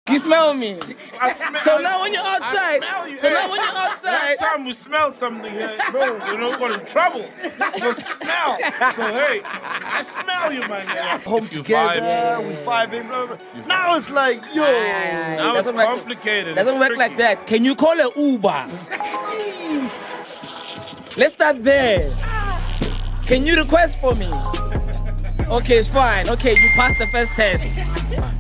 You smell me. I smell. So now when you're outside, I smell you. so now when you're outside, Last time we smelled something, bro, we got in trouble. For smell. So hey, I smell you, man. Home together, we vibing, blah, blah. Now it's like, yo. Now it's complicated. Doesn't work like that. Can you call an Uber? Let's start there. Can you request for me? Okay, it's fine. Okay, you passed the first test.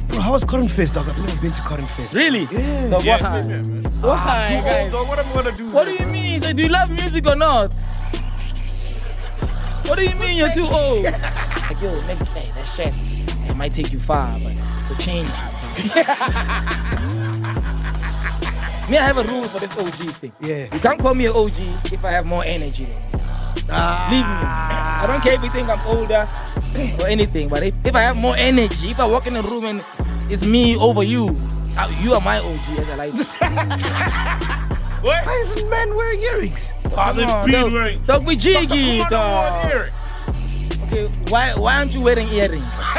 Bro, how was Corin Fest, dog? I've never been to Corin Fest. Really? Yeah. So Yeah, why? same here, man. Why, guys? Dog, what am I gonna do? What do you mean? So do you love music or not? What do you mean you're too old? Like, yo, nigga, hey, that shit, it might take you far, but so change. Me, I have a rule for this OG thing. Yeah. You can't call me an OG if I have more energy than you. Leave me. I don't care if you think I'm older or anything, but if I have more energy, if I walk in the room and it's me over you, you are my OG, as I like to say. What? Why isn't men wearing earrings? Oh, they've been wearing. Don't be jiggy, Come on, dog. earring. Okay, why aren't you wearing earrings? What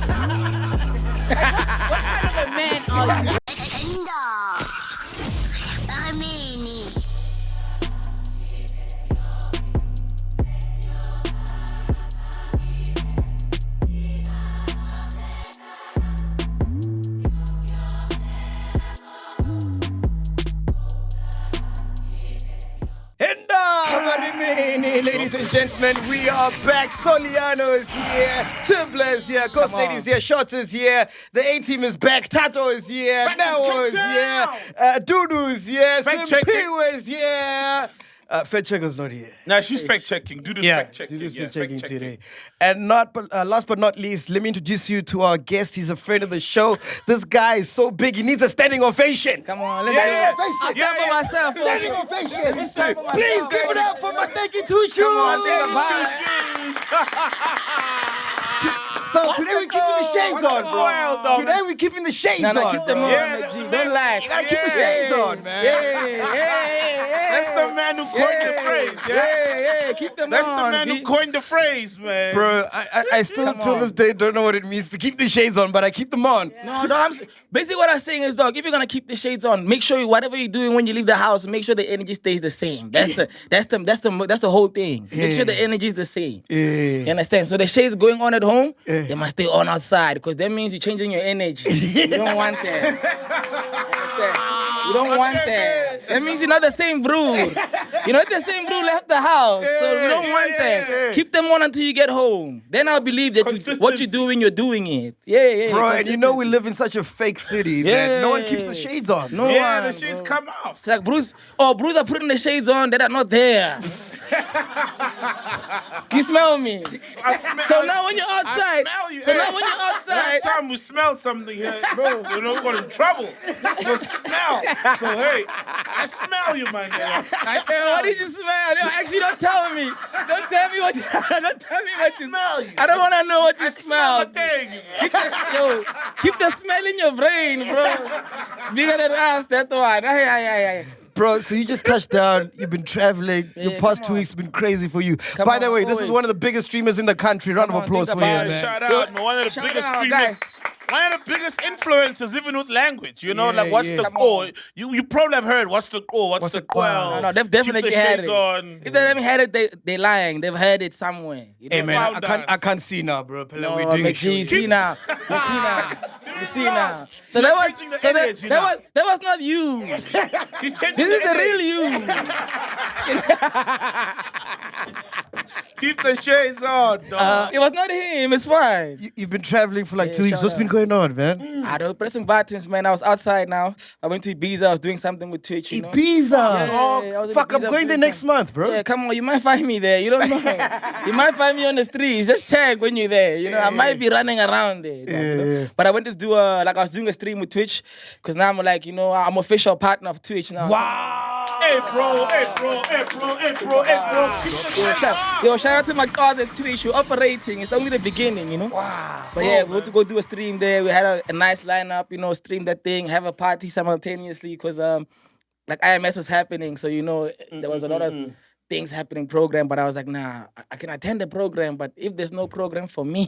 kind of a man are you? Ladies and gentlemen, we are back. Soliano is here, Tibbler is here, Ghost Lady is here, Shots is here, the A-Team is back, Tato is here, Nao is here, Dudu is here, Simpiwe is here. Fact checker's not here. Nah, she's fact checking. Do this fact checking. Dudu's fact checking today. And last but not least, let me introduce you to our guest. He's a friend of the show. This guy is so big, he needs a standing ovation. Come on, let's Standing do it. ovation. I'll stand for myself. Standing ovation. stand for myself. Please give it up for MATEKI2SHOES. Come on, think about So today we're keeping the shades on, bro. Today we're keeping the shades on. keep them on, Yeah, MacG. that's Don't lie. You gotta keep the shades on, man. That's the man who coined the phrase, Yeah, keep them That's on. the man who coined the phrase, man. Bro, I still till this day don't know what it means to keep the shades on, but I keep them on. No, basically what I'm saying is, dog, if you're gonna keep the shades on, make sure whatever you're doing when you leave the house, make sure the energy stays the same. That's the whole thing. Make sure the energy is the same. You understand? So the shades going on at home, they must stay on outside because that means you're changing your energy. You don't want that. You understand? You don't want that. That means you're not the same brood. You're not the same brood left the house. So you don't want that. Keep them on until you get home. Then I'll believe that what you're doing it. Yeah. Bro, and you know we live in such a fake city, man. No one keeps the shades on. No Yeah, one, the shades bro. come off. It's like Bruce are putting the shades on that are not there. You smell me. So now when you're outside, Last time we smelled something, bro, we got in trouble. For smell. So hey, I smell you, man. What did you smell? Yo, actually, don't tell me. Don't tell me what you smell you. I don't want to know what you smell. Smell Keep the smell in your brain, bro. It's bigger than us, that one. Ay. Bro, so you just touched down, you've been traveling, Yeah, your past come 2 on. weeks have been crazy for you. By the on, way, this is always. one of the biggest streamers in the country. Round of Come on, applause think for you, about it. man. Shout out, man. One of the Shout biggest out, streamers. guys. One of the biggest influencers, even with language. You know, Yeah, like what's yeah. the Come core? on. You probably have heard what's the core, what's the quell. No, they've definitely Keep the had shades it. on. If they haven't had it, they're lying. They've heard it somewhere. You Hey, know? man, Found I can't see now, bro. No, We're doing a MacG, show. you see now. You see now. So You're that was changing the so energy now. that was not you. He's changing This is the real energy. you. Keep the shades on, dog. It was not him. It's fine. You've been traveling for like 2 weeks. shout What's been out. going on, man? I was pressing buttons, man. I was outside now. I went to Ibiza. I was doing something with Twitch. You know? Ibiza. I was in Fuck, I'm Ibiza going there doing next something. month, bro. Yeah, come on. You might find me there. You don't know. You might find me on the streets. Just check when you're there. You know, I might be running around there. You know? Yeah. But I went to do I was doing a stream with Twitch because now I'm like, I'm official partner of Twitch now. Wow. Hey, bro. Yo, shout out to my guys at Twitch. You're operating. It's only the beginning, you know. Wow. But yeah, we went to go do a stream there. We had a nice lineup, stream that thing, have a party simultaneously because like IMS was happening. So, there was a lot of things happening program, but I was like, nah, I can attend the program, but if there's no program for me,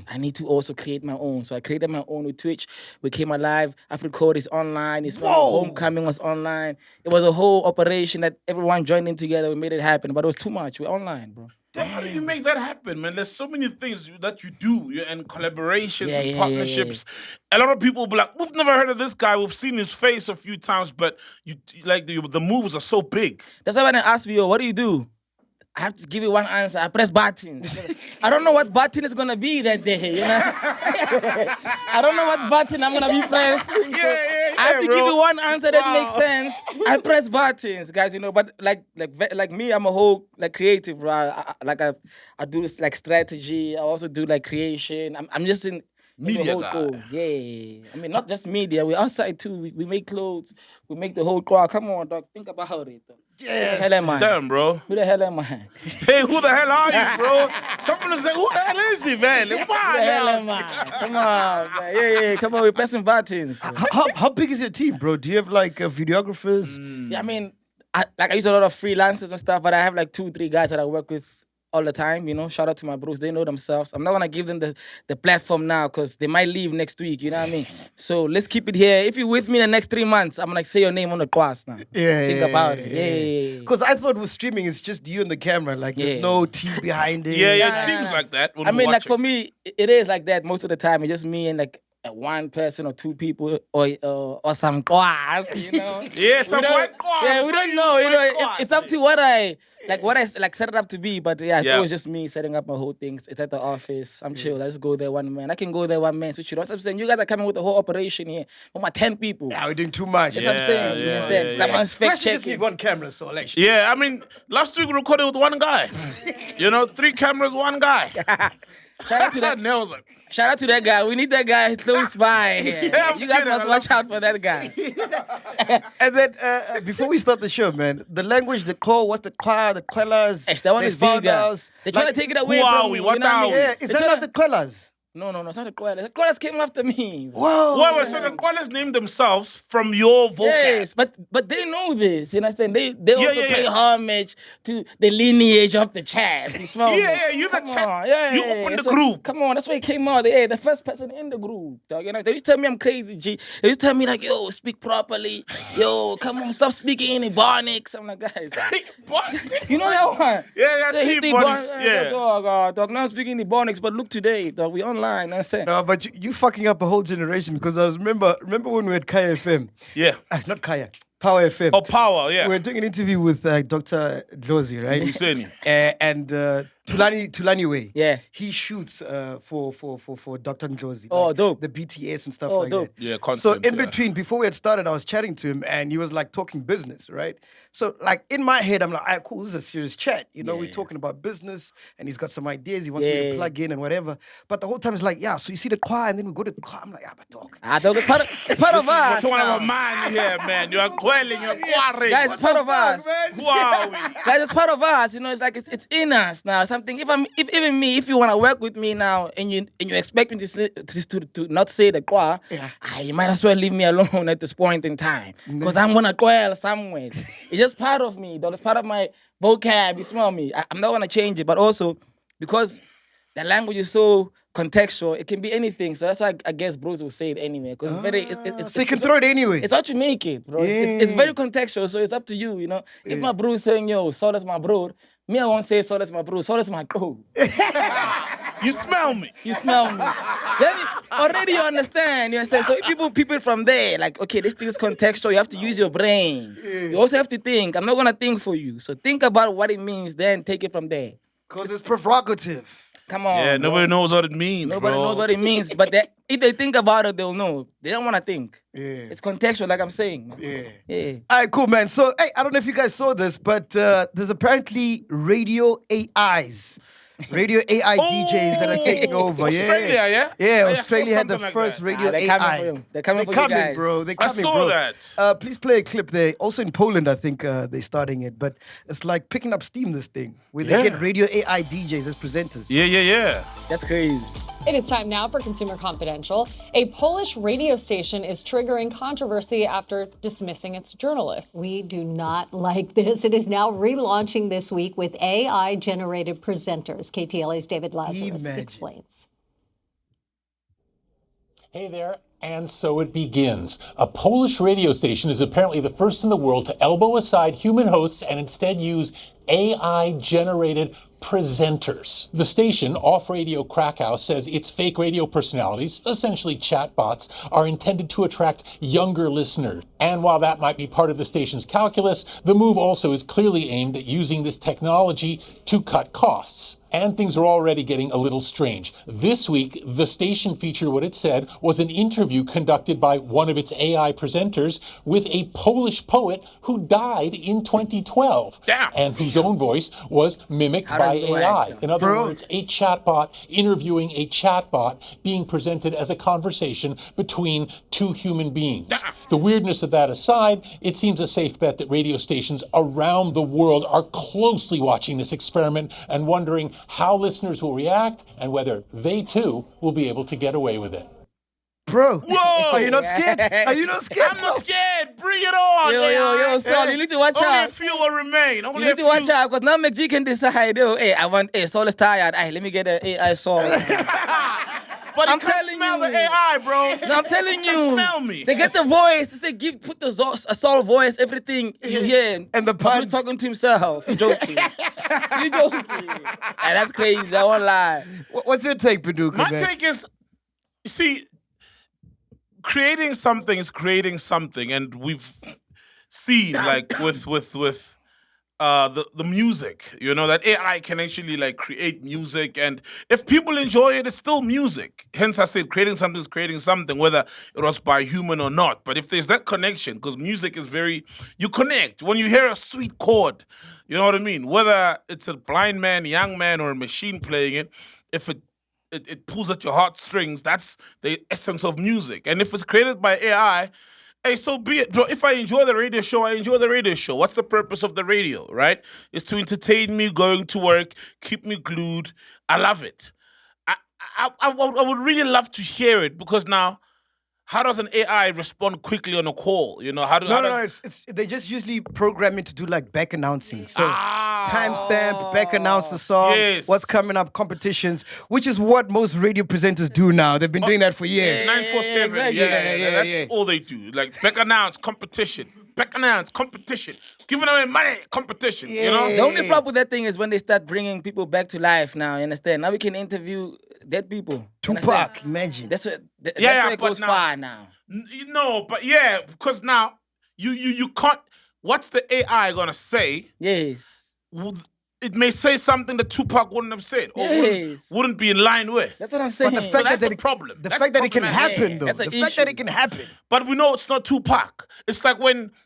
I need to also create my own. So I created my own with Twitch. We came alive. Afro is online. It's Homecoming was online. It was a whole operation that everyone joined in together. We made it happen, but it was too much. We're online, bro. Damn, how do you make that happen, man? There's so many things that you do, and collaborations and partnerships. A lot of people be like, we've never heard of this guy. We've seen his face a few times, but you like the moves are so big. That's why when they ask me, what do you do? I have to give you one answer. I press buttons. I don't know what button is gonna be that day, you know. I don't know what button I'm gonna be pressing. I have to give you one answer that makes sense. I press buttons, guys, you know. But like me, I'm a whole creative, bro. I do this strategy. I also do creation. I'm just in media guy. Goal. Yeah. I mean, not just media. We're outside too. We make clothes. We make the whole crowd. Come on, dog. Think about it, dog. Yes. Who the hell am I? Damn, bro. Who the hell am I? Hey, who the hell are you, bro? Someone will say, who the hell is he, man? Who the hell am I? Come on. Yeah. Come on, we're pressing buttons. How big is your team, bro? Do you have videographers? Yeah, I mean, I use a lot of freelancers and stuff, but I have 2-3 guys that I work with all the time, you know. Shout out to my bros. They know themselves. I'm not going to give them the platform now because they might leave next week, you know what I mean? So let's keep it here. If you're with me the next 3 months, I'm going to say your name on the class now. Think about it. Yeah. Because I thought with streaming, it's just you and the camera. There's no team behind it. Yeah, it seems like that. I mean, for me, it is like that most of the time. It's just me and one person or 2 people or some class, you know. Some white class. Yeah, we don't know. You know, it's up to what I set it up to be. But it's always just me setting up my whole things. It's at the office. I'm chill. I just go there one man. I can go there one man. So you know what I'm saying? You guys are coming with the whole operation here. For my 10 people. Yeah, we're doing too much. That's what I'm saying. You understand? Someone's fact checking. We just need one camera, so Yeah, I mean, last week we recorded with one guy. 3 cameras, one guy. Shout out to that. Shout out to that guy. We need that guy. So inspired. Yeah, you guys must watch out for that guy. And then before we start the show, man, the language, the call, what's the car, the quellas? That one is vegan. They're trying to take it away from me. What are we? Yeah, is that not the quellas? No, it's not the koalas. The koalas came after me. Whoa. Wait, so the koalas named themselves from your vocab? Yes, but they know this. You understand? They also pay homage to the lineage of the chat. You smell me? You the chat. You open the group. Come on, that's why it came out. The first person in the group. Dog. You know, they used to tell me I'm crazy, G. They used to tell me yo, speak properly. Yo, come on, stop speaking in Ebonics. I'm like, guys. You know that one? Yeah, see Ebonics. Yeah. Dog, now I'm speaking Ebonics, but look today, dog, we online. No, but you fucking up a whole generation because I was remember when we had Kaya FM. Yeah. Not Kaya. Power FM. Oh, Power, yeah. We were doing an interview with Dr. Dlozi, right? And Tulani Way. Yeah. He shoots for Dr. Dlozi. Oh, dope. The BTS and stuff dope. that. Yeah, content, so in between, before we had started, I was chatting to him and he was talking business, right? So in my head, I'm like, all right, cool, this is a serious chat. You know, we're talking about business and he's got some ideas. He wants me to plug in and whatever. But the whole time it's so you see the choir and then we go to the choir. I'm like, but dog. Dog, it's part of us. You're talking about man here, man. You're quelling, you're quarrying. Guys, it's part of us. Who are we? Guys, it's part of us. You know, it's it's in us now. Something. Even me, if you want to work with me now, and you expect me to not say the choir, you might as well leave me alone at this point in time, because I'm gonna choir somewhere. It's just part of me, dog. It's part of my vocab. You smell me. I'm not gonna change it, but also because the language is so contextual, it can be anything. So that's why I guess bros will say it anyway. Because so you can throw it anyway. It's how you make it, bro. It's very contextual, so it's up to you, you know. If my bro is saying, yo, so that's my bro, me, I won't say so that's my bro, so that's my bro. You smell me. You smell me. Then already you understand. So if people from there, okay, this thing is contextual, you have to use your brain. You also have to think. I'm not going to think for you. So think about what it means, then take it from there. Because it's provocative. Come on. Yeah, nobody knows what it means. Nobody knows what it means. But if they think about it, they'll know. They don't want to think. Yeah. It's contextual, like I'm saying. Yeah. All right, cool, man. So, hey, I don't know if you guys saw this, but there's apparently radio AIs. Radio AI DJs that are taking over. Australia, yeah? Yeah, Australia had the first radio AI. They're coming for you guys. Bro. They're coming, I saw that. Please play a clip there. Also in Poland, I think they're starting it. But it's like picking up steam, this thing. Where they get radio AI DJs as presenters. Yeah. That's crazy. It is time now for Consumer Confidential. A Polish radio station is triggering controversy after dismissing its journalists. We do not like this. It is now relaunching this week with AI-generated presenters. KTLA's David Lazarus explains. Hey there. And so it begins. A Polish radio station is apparently the first in the world to elbow aside human hosts and instead use AI-generated presenters. The station, Off Radio Krakow, says its fake radio personalities, essentially chatbots, are intended to attract younger listeners. And while that might be part of the station's calculus, the move also is clearly aimed at using this technology to cut costs. And things are already getting a little strange. This week, the station featured what it said was an interview conducted by one of its AI presenters with a Polish poet who died in 2012. Damn. And whose own voice was mimicked by AI. In other words, a chatbot interviewing a chatbot being presented as a conversation between two human beings. The weirdness of that aside, it seems a safe bet that radio stations around the world are closely watching this experiment and wondering how listeners will react and whether they too will be able to get away with it. Bro, Whoa! Are you not scared? Are you not scared? I'm not scared. Bring it on. Yo, son, you need to watch Only out. a few will remain. Only You need a to few. watch out because now MacG can decide, Saul is tired. Hey, let me get an AI song. But I'm you can't telling smell you. the AI, bro. No, I'm telling you. Smell me. They get the voice. They put the a soul voice, everything you hear. And the He's puns. talking to himself. You're joking. You're joking. Hey, that's crazy. I won't lie. What's your take, Paducah? My man? take is, you see, creating something is creating something, and we've seen like with the music, you know, that AI can actually like create music, and if people enjoy it, it's still music. Hence, I said creating something is creating something, whether it was by human or not. But if there's that connection, because music is you connect when you hear a sweet chord. You know what I mean? Whether it's a blind man, young man, or a machine playing it, if it pulls at your heartstrings, that's the essence of music. And if it's created by AI, hey, so be it. Bro, if I enjoy the radio show, I enjoy the radio show. What's the purpose of the radio, right? It's to entertain me, going to work, keep me glued. I love it. I would really love to hear it, because now, how does an AI respond quickly on a call? You know, They just usually program it to do like back announcing. So timestamp, back announce the song, Yes. what's coming up, competitions, which is what most radio presenters do now. They've been doing that for years. 947. exactly. That's all they do. Like back announce, competition. Back announce, competition. Giving away money, competition. You know? The only problem with that thing is when they start bringing people back to life now, you understand? Now we can interview dead people. You Tupac, understand? imagine. That's what Yeah, it but goes now- far now. No, but yeah, because now you can't. What's the AI gonna say? Yes. It may say something that Tupac wouldn't have said, or Yes. wouldn't be in line with. That's what I'm saying. But the So fact that's that the it, problem. the That's fact that it can problematic. happen, though. That's The an fact that issue. it can happen. But we know it's not Tupac. It's like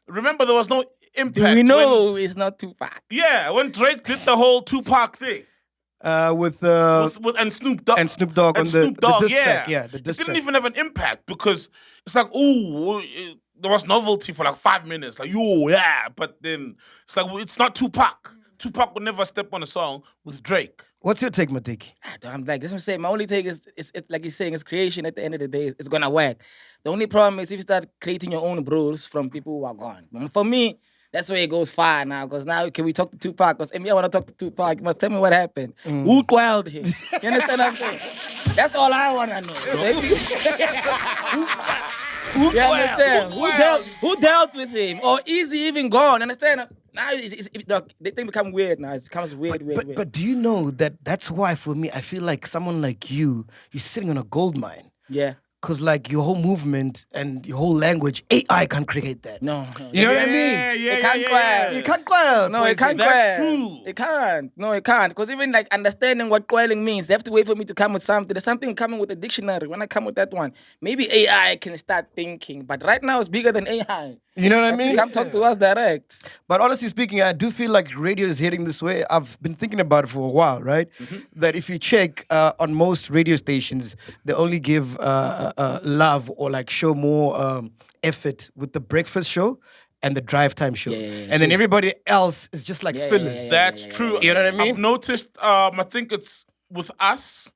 remember there was no impact. we know it's not Tupac. When Drake did the whole Tupac thing. With And Snoop Dogg. and Snoop Dogg on the diss track. Yeah, the It diss didn't track. even have an impact, because it's like, there was novelty for like 5 minutes. Like, yeah. But then it's like, it's not Tupac. Tupac would never step on a song with Drake. What's your take, Mateki? I'm like, that's what I'm saying. My only take is, it's like he's saying, it's creation. At the end of the day, it's gonna work. The only problem is if you start creating your own bros from people who are gone. For me, that's where it goes far now. Because now, can we talk to Tupac? Because I want to talk to Tupac. You must tell me what happened. Who quelled him? You understand what I'm saying? That's all I want to know. So if you understand? Who dealt with him? Or is he even gone? Understand? Now the thing becomes weird now. It becomes weird. But do you know that that's why, for me, I feel like someone like you're sitting on a gold mine. Yeah. Because like your whole movement and your whole language, AI can't create that. No. You know what I mean? It can't quell. You can't quell. No, it can't That's quell. true. It can't. No, it can't. Because even like understanding what quelling means, they have to wait for me to come with something. There's something coming with a dictionary. When I come with that one, maybe AI can start thinking. But right now, it's bigger than AI. You know what I mean? Come talk to us direct. But honestly speaking, I do feel like radio is heading this way. I've been thinking about it for a while, right? That if you check on most radio stations, they only give love or like show more effort with the breakfast show and the drive time show. And then everybody else is just like fillers. That's true. You know what I mean? I've noticed, I think it's with us,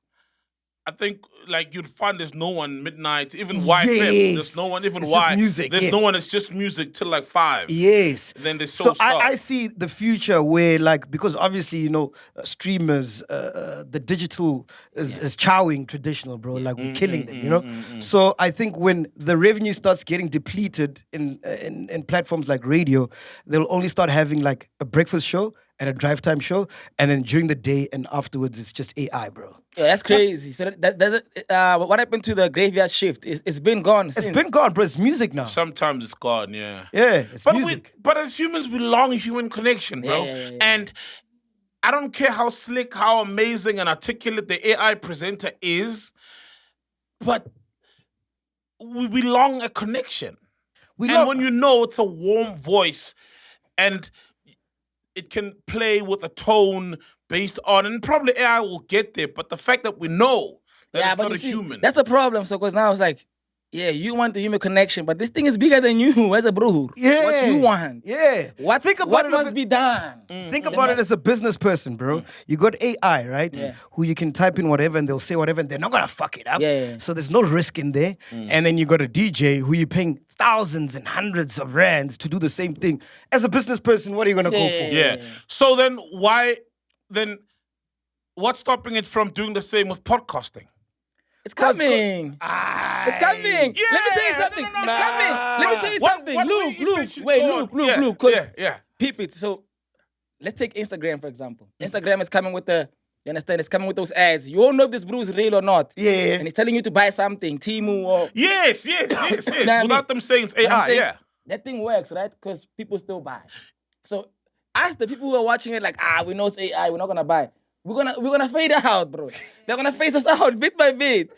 I think like you'd find there's no one midnight, even YFM. There's no one, even It's Y. just music, There's yeah. no one. It's just music till like 5. Yes. Then they So start. I see the future where, like, because obviously, you know, streamers, the digital is chowing traditional, bro. Like, we're killing them, you know? So I think when the revenue starts getting depleted in platforms like radio, they'll only start having, like, a breakfast show and a drive time show. And then during the day and afterwards, it's just AI, bro. Yeah, that's crazy. So what happened to the graveyard shift? It's been gone since. It's been gone, bro. It's music now. Sometimes it's gone, yeah. Yeah, it's music. But as humans, we long human connection, bro. Yeah. And I don't care how slick, how amazing and articulate the AI presenter is, but we long a connection. When you know it's a warm voice and it can play with a tone based on, and probably AI will get there, but the fact that we know that it's not a human. That's the problem. So, because now it's like, yeah, you want the human connection, but this thing is bigger than you as a bro. Yeah. What you want. Yeah. What must be done? Think about it as a business person, bro. You got AI, right? Yeah. Who you can type in whatever and they'll say whatever and they're not going to fuck it up. Yeah. So there's no risk in there. And then you got a DJ who you're paying thousands and hundreds of rands to do the same thing. As a business person, what are you going to go for? Yeah. So then what's stopping it from doing the same with podcasting? It's coming. It's coming. Yeah, Let me tell you something. no. It's coming. Let me tell you something. What Look. you should Wait, go look. on. 'cause Yeah. Peep it. So let's take Instagram, for example. Instagram is coming with you understand? It's coming with those ads. You won't know if this brew is real or not. Yeah. And it's telling you to buy something, Timu or... Yes. You know what I mean? Without them saying it's What I'm AI, saying? yeah. That thing works, right? Because people still buy. So as the people who are watching it, like, we know it's AI, we're not gonna buy. We're gonna fade out, bro. They're gonna phase us out bit by bit.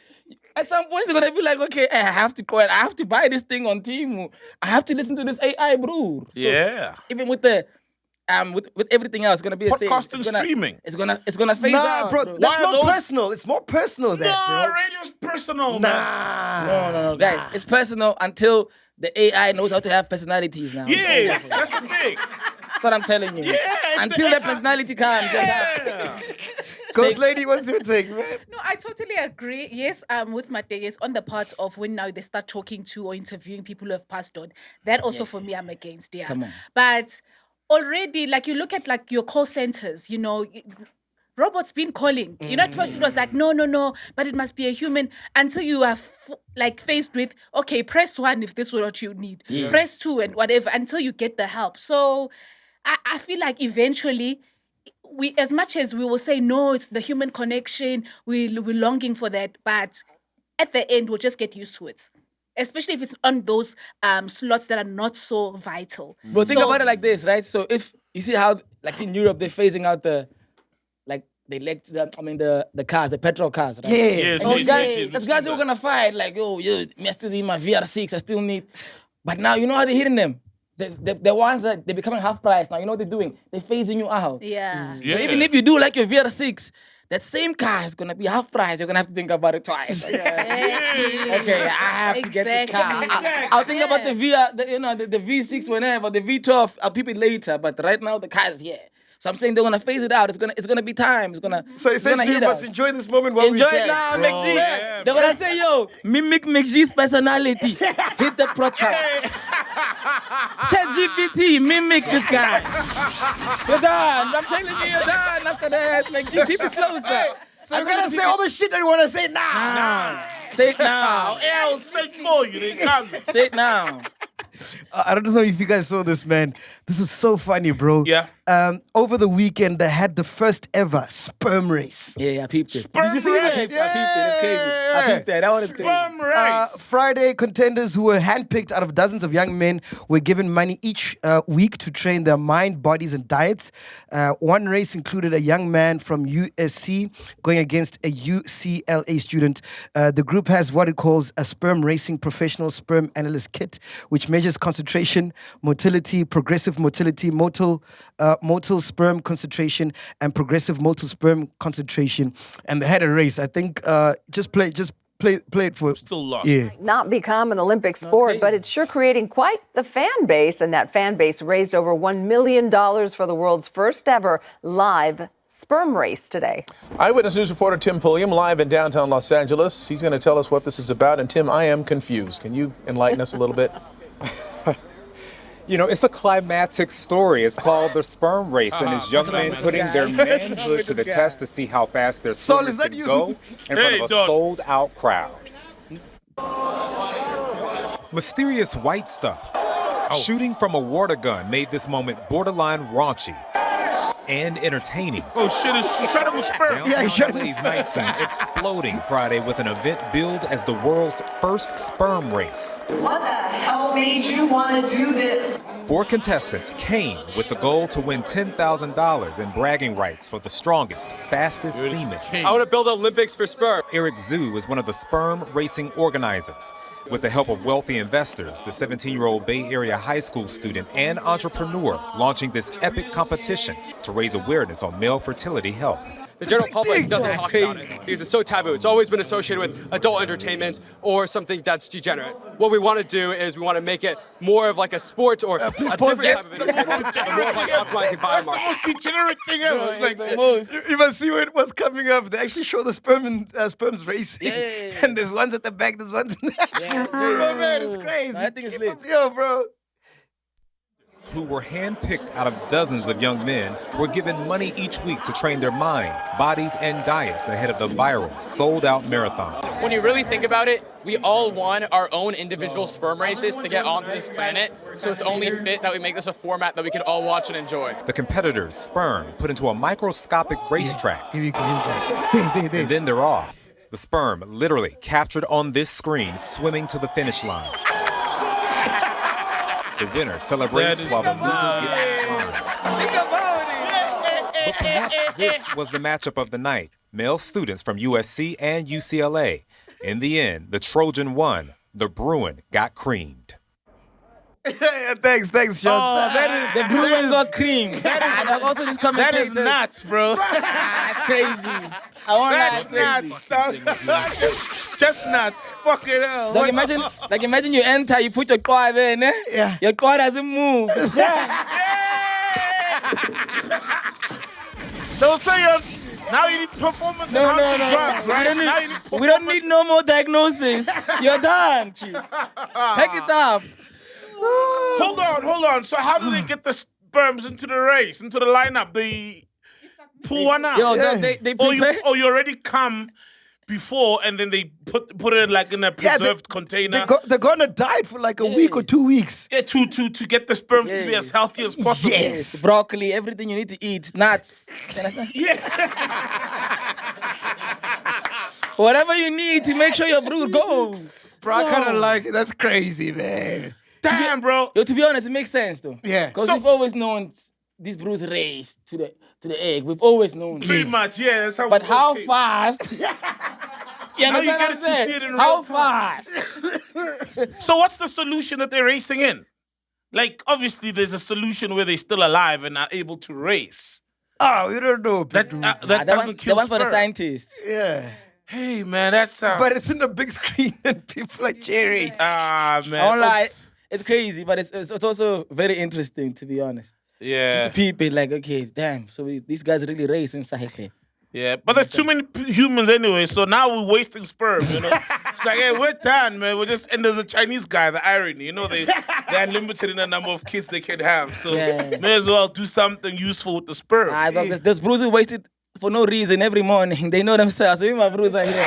At some point, they're gonna be like, okay, I have to buy this thing on Timu. I have to listen to this AI, bro. So Yeah. even with the with everything else, it's gonna be the same. Podcasting, streaming. It's gonna phase out, bro. bro. That's more personal. It's more personal, that, No, bro. radio's personal, man. Nah. No, guys. It's personal until the AI knows how to have personalities now. Yes, that's the thing. That's what I'm telling you. Yeah, Until the personality comes. Yeah. Ghost lady, what's your take, man? No, I totally agree. Yes, with MATEKI2SHOES on the part of when now they start talking to or interviewing people who have passed on. That also for me, I'm against. Yeah. Come on. But already, like you look at like your call centers, you know, robots been calling. You know, at first it was like, no, but it must be a human until you are like faced with, okay, press 1 if this is what you need. Yeah. Press 2 and whatever until you get the help. So I feel like eventually, we, as much as we will say, no, it's the human connection, we're longing for that, but at the end, we'll just get used to it. Especially if it's on those slots that are not so vital. But think about it like this, right? So if you see how, like in Europe, they're phasing out the cars, the petrol cars, right? Yeah. Yes. Those guys who are gonna fight, like, me I still need my VR6, I still need. But now, you know how they're hitting them? The ones that they're becoming half price now, you know what they're doing? They're phasing you out. Yeah. So even if you do like your VR6, that same car is gonna be half price. You're gonna have to think about it twice. Exactly. Okay, I have to get this car. Exactly. I'll think about the V6 whenever, the V12. I'll keep it later. But right now the car is here. So I'm saying they're gonna phase it out. It's gonna be time. So essentially, you must enjoy this moment while we Enjoy can. it now, Bro, MacG. yeah, They're gonna say, mimic MacG's personality. Hit the podcast. ChatGPT, mimic this guy. You're done. I'm telling you, you're done. After that, MacG, keep it closer. So you're gonna say all the shit that you wanna say now. Say it now. I'll say for you. They come. Say it now. I don't know if you guys saw this, man. This was so funny, bro. Yeah. Over the weekend, they had the first ever sperm race. Yeah, I peeped it. Sperm Did you see that? I race. peeped it. It's crazy. I peeped that. That one is crazy. Sperm race. Friday, contenders who were handpicked out of dozens of young men were given money each week to train their mind, bodies, and diets. One race included a young man from USC going against a UCLA student. The group has what it calls a sperm racing professional sperm analyst kit, which measures concentration, motility, progressive motility, motil sperm concentration, and progressive motil sperm concentration. And they had a race. I think just play it for Still lost. Yeah. Not become an Olympic sport, but it's sure creating quite the fan base, and that fan base raised over $1 million for the world's first ever live sperm race today. Eyewitness News reporter Tim Pulliam live in downtown Los Angeles. He's going to tell us what this is about. And Tim, I am confused. Can you enlighten us a little bit? You know, it's a climatic story. It's called the sperm race, and it's young men putting their manhood to the test to see how fast their swimmers can go in front of a sold-out crowd. Mysterious white stuff. Shooting from a water gun made this moment borderline raunchy and entertaining. Oh shit, it's shut up with sperm. Downtown LA's night scene exploding Friday with an event billed as the world's first sperm race. What the hell made you want to do this? 4 contestants came with the goal to win $10,000 in bragging rights for the strongest, fastest semen. I want to build Olympics for sperm. Eric Zhu is one of the sperm racing organizers. With the help of wealthy investors, the 17-year-old Bay Area high school student and entrepreneur launching this epic competition to raise awareness on male fertility health. The general public doesn't talk about it because it's so taboo. It's always been associated with adult entertainment or something that's degenerate. What we want to do is we want to make it more of like a sport or a different type of entertainment, and more of like optimizing biomarkers. That's the most degenerate thing ever. It's like You must see what's coming up. They actually show the sperms racing. And there's ones at the back, there's ones in the Oh man, it's crazy. I think it's lit. Yo, bro. Who were handpicked out of dozens of young men were given money each week to train their mind, bodies, and diets ahead of the viral, sold-out marathon. When you really think about it, we all won our own individual sperm races to get onto this planet, so it's only fit that we make this a format that we could all watch and enjoy. The competitors' sperm put into a microscopic racetrack, and then they're off. The sperm literally captured on this screen, swimming to the finish line. The winner celebrates while the loser gets slimed. But perhaps this was the matchup of the night. Male students from USC and UCLA. In the end, the Trojan won. The Bruin got creamed. Thanks, Shots. Oh, The Bruin got creamed. And also this that is nuts, bro. That's crazy. I want That's nuts. Just nuts. Fuck it hell. Like imagine you enter, you put your car there, ne? Yeah. Your car doesn't move. Don't say now you need performance enhancing drugs, right? We don't need no more diagnosis. You're done, chief. Pack it up. Hold on. So how do they get the sperms into the race, into the lineup? They pull one out. Yo, they prepare. You already come before, and then they put it like in a preserved container. They're gonna diet for like a week or 2 weeks. Yeah, to get the sperms to be as healthy as possible. Yes. Broccoli, everything you need to eat, nuts. Yeah. Whatever you need to make sure your brood goes. Bro, I kind of like it. That's crazy, man. Damn, bro. Yo, to be honest, it makes sense though. Yeah. Because we've always known these broods race to the egg. We've always known. Pretty much, yeah. That's how. But how fast? Now you get to see it in how real time. fast? So what's the solution that they're racing in? Like, obviously, there's a solution where they're still alive and are able to race. Oh, you don't know. That doesn't kill the one for the sperm. scientists. Yeah. Hey, man, that's But it's in the big screen and people are cheering. Ah, man. I won't lie, it's crazy, but it's also very interesting, to be honest. Yeah. Just to peep it, like, okay, damn, so these guys really race in Sahel. Yeah, but there's too many humans anyway, so now we're wasting sperm, you know? It's like, hey, we're done, man. And there's a Chinese guy, the irony, you know, they're limited in the number of kids they can have, so may as well do something useful with the sperm. There's bruises wasted for no reason every morning. They know themselves. So my bruises are here.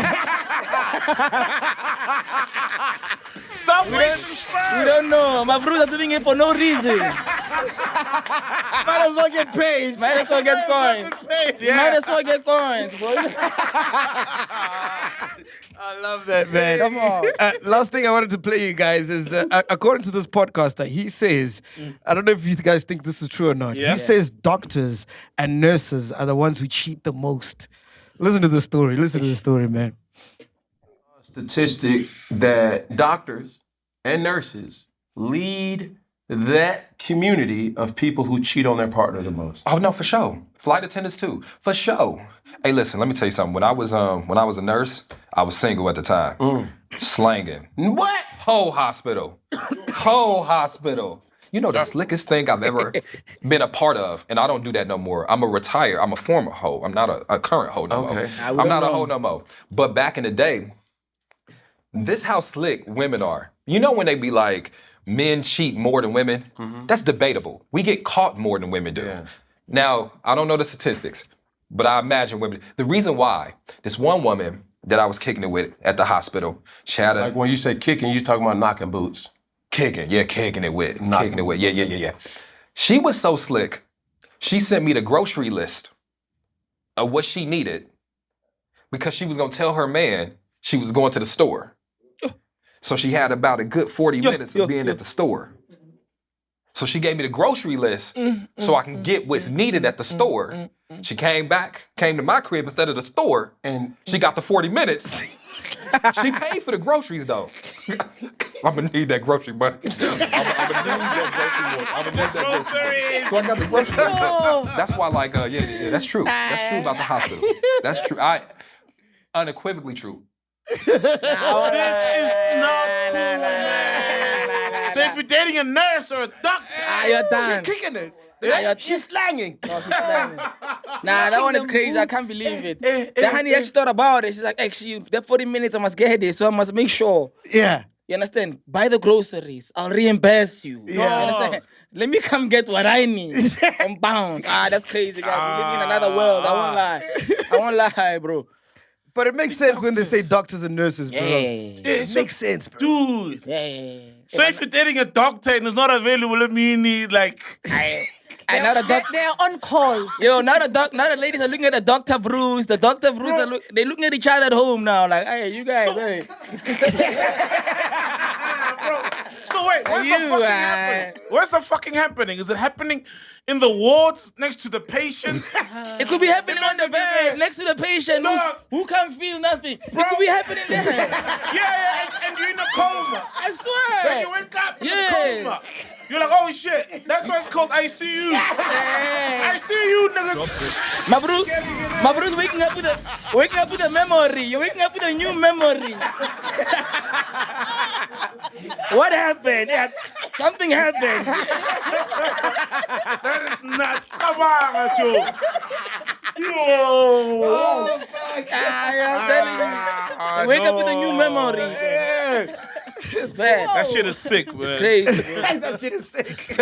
Stop wasting sperm! We don't know. My bruises are doing it for no reason. Might as well get paid. Might as well get coins. Might as well get coins, bro. I love that, man. Come on. Last thing I wanted to play you guys is, according to this podcaster, he says, I don't know if you guys think this is true or not. Yeah. He says doctors and nurses are the ones who cheat the most. Listen to the story. Man. Statistic that doctors and nurses lead that community of people who cheat on their partner the most. Oh no, for sure. Flight attendants too, for sure. Hey, listen, let me tell you something. When I was a nurse, I was single at the time, slanging. What? Whole hospital. You know the slickest thing I've ever been a part of, and I don't do that no more. I'm a former hoe. I'm not a current hoe no more. I'm not a hoe no more. But back in the day, this how slick women are. You know when they be like, men cheat more than women? That's debatable. We get caught more than women do. Yeah. Now, I don't know the statistics, but I imagine women. The reason why, this one woman that I was kicking it with at the hospital, she had a... Like when you say kicking, you talking about knocking boots. Kicking it with. Yeah. She was so slick, she sent me the grocery list of what she needed because she was gonna tell her man she was going to the store. So she had about a good 40 minutes of being at the store. So she gave me the grocery list so I can get what's needed at the store. She came to my crib instead of the store, and she got the 40 minutes. She paid for the groceries though. I'm gonna need that grocery money. I'm gonna need that grocery. So I got the grocery money. That's why, like, yeah, that's true. That's true about the hospital. That's true. Unequivocally true. This is not cool, man. So if you're dating a nurse or a doctor, you're done. You're kicking it. She's slanging. No, she's slanging. Nah, that one is crazy. I can't believe it. The honey actually thought about it. She's like, actually, that 40 minutes, I must get this, so I must make sure. Yeah. You understand? Buy the groceries. I'll reimburse you. Yeah. You understand? Let me come get what I need and bounce. That's crazy, guys. We live in another world. I won't lie, bro. But it makes sense when they say doctors and nurses, bro. It makes sense, bro. Dude. So if you're dating a doctor and it's not available, it means you need like... They're on call. Yo, now the ladies are looking at the Dr. Bruce. The Dr. Bruce they're looking at each other at home now. Like, hey, you guys, hey. So wait, where's the fucking happening? Where's the fucking happening? Is it happening in the wards next to the patients? It could be happening on the bed next to the patient who can't feel nothing. It could be happening there. and you're in a coma. I swear. Then you wake up in a coma. You're like, oh shit, that's why it's called ICU. ICU, niggas. My bro waking up with a memory. You're waking up with a new memory. What happened? Something happened. That is nuts. Come on, Joe. Oh, fuck. I'm telling you. Wake up with a new memory. It's bad. That shit is sick, man. It's crazy. That shit is sick.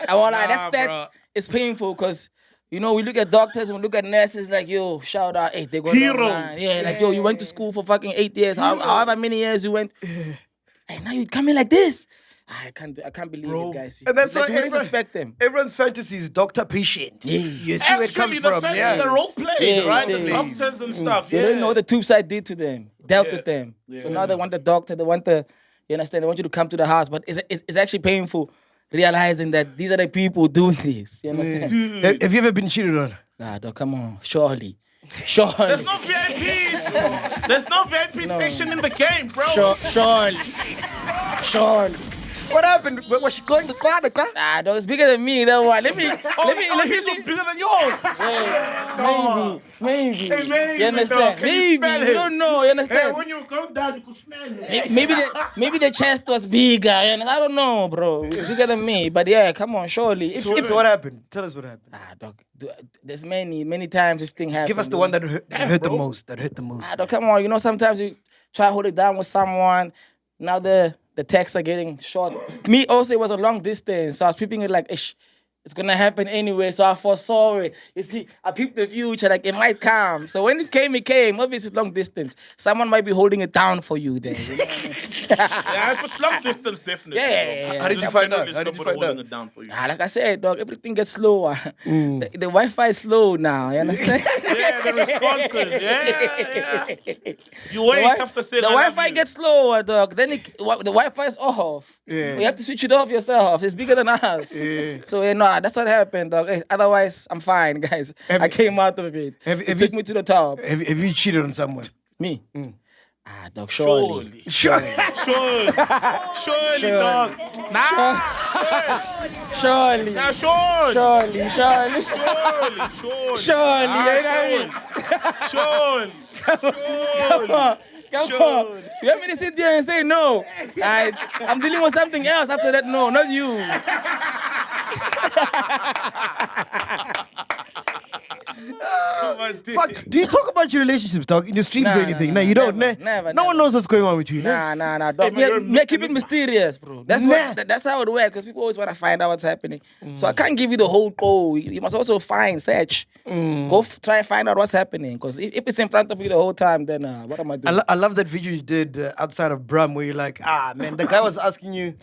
I won't lie. It's painful because, you know, we look at doctors and we look at nurses like, yo, shout out, hey, they go heroes. Yeah, like, yo, you went to school for fucking 8 years. However many years you went. Hey, now you come in like this. I can't believe it, guys. And that's why respect them. Everyone's fantasy is doctor-patient. Yeah. You see where it comes from. The role plays, right? The doctors and stuff. They don't know what the tube side did to them, dealt with them. So now they want the doctor, they want you understand, they want you to come to the house. But it's actually painful realizing that these are the people doing this. You understand? Have you ever been cheated on? Nah, dog, come on. Surely. There's no VIPs. There's no VIP section in the game, bro. Surely. What happened? Was she going to class? Ah, dog, it's bigger than me. That one. Let me. His was bigger than yours. Maybe. Hey, maybe. You understand? Maybe. You don't know. You understand? Hey, when you were going down, you could smell it. Maybe the chest was bigger. I don't know, bro. It's bigger than me. But yeah, come on, surely. So what happened? Tell us what happened. Ah, dog. There's many times this thing happened. Give us the one that hurt the most. That hurt the most. Ah, dog, come on. You know, sometimes you try to hold it down with someone. Now the texts are getting short. Me also, it was a long distance. So I was peeping it like, ish, it's going to happen anyway. So I foresaw it. You see, I peeped the future, like it might come. So when it came. Obviously, it's long distance. Someone might be holding it down for you then. You know what I mean? Yeah, if it's long distance, definitely. Yeah. How did you find out? Holding it down for you. Like I said, dog, everything gets slower. The Wi-Fi is slow now, you understand? Yeah, the responses, yeah. You wait after saying the Wi-Fi gets slower, dog. Then the Wi-Fi is off. Yeah. You have to switch it off yourself. It's bigger than us. Yeah. So, no, that's what happened, dog. Otherwise, I'm fine, guys. I came out of it. It took me to the top. Have you cheated on someone? Me? Ah, dog, surely. Surely, dog. Nah. Surely. Nah, surely. Come on. You want me to sit there and say no? I'm dealing with something else after that. No, not you. Fuck, do you talk about your relationships, dog, in your streams or anything? No, you don't. Never. No one knows what's going on with you. Nah, dog. Keep it mysterious, bro. That's that's how it works, because people always want to find out what's happening. So I can't give you the whole goal. You must also search. Go try and find out what's happening, because if it's in front of you the whole time, then what am I doing? I love that video you did outside of Brum, where you're like, man, the guy was asking you.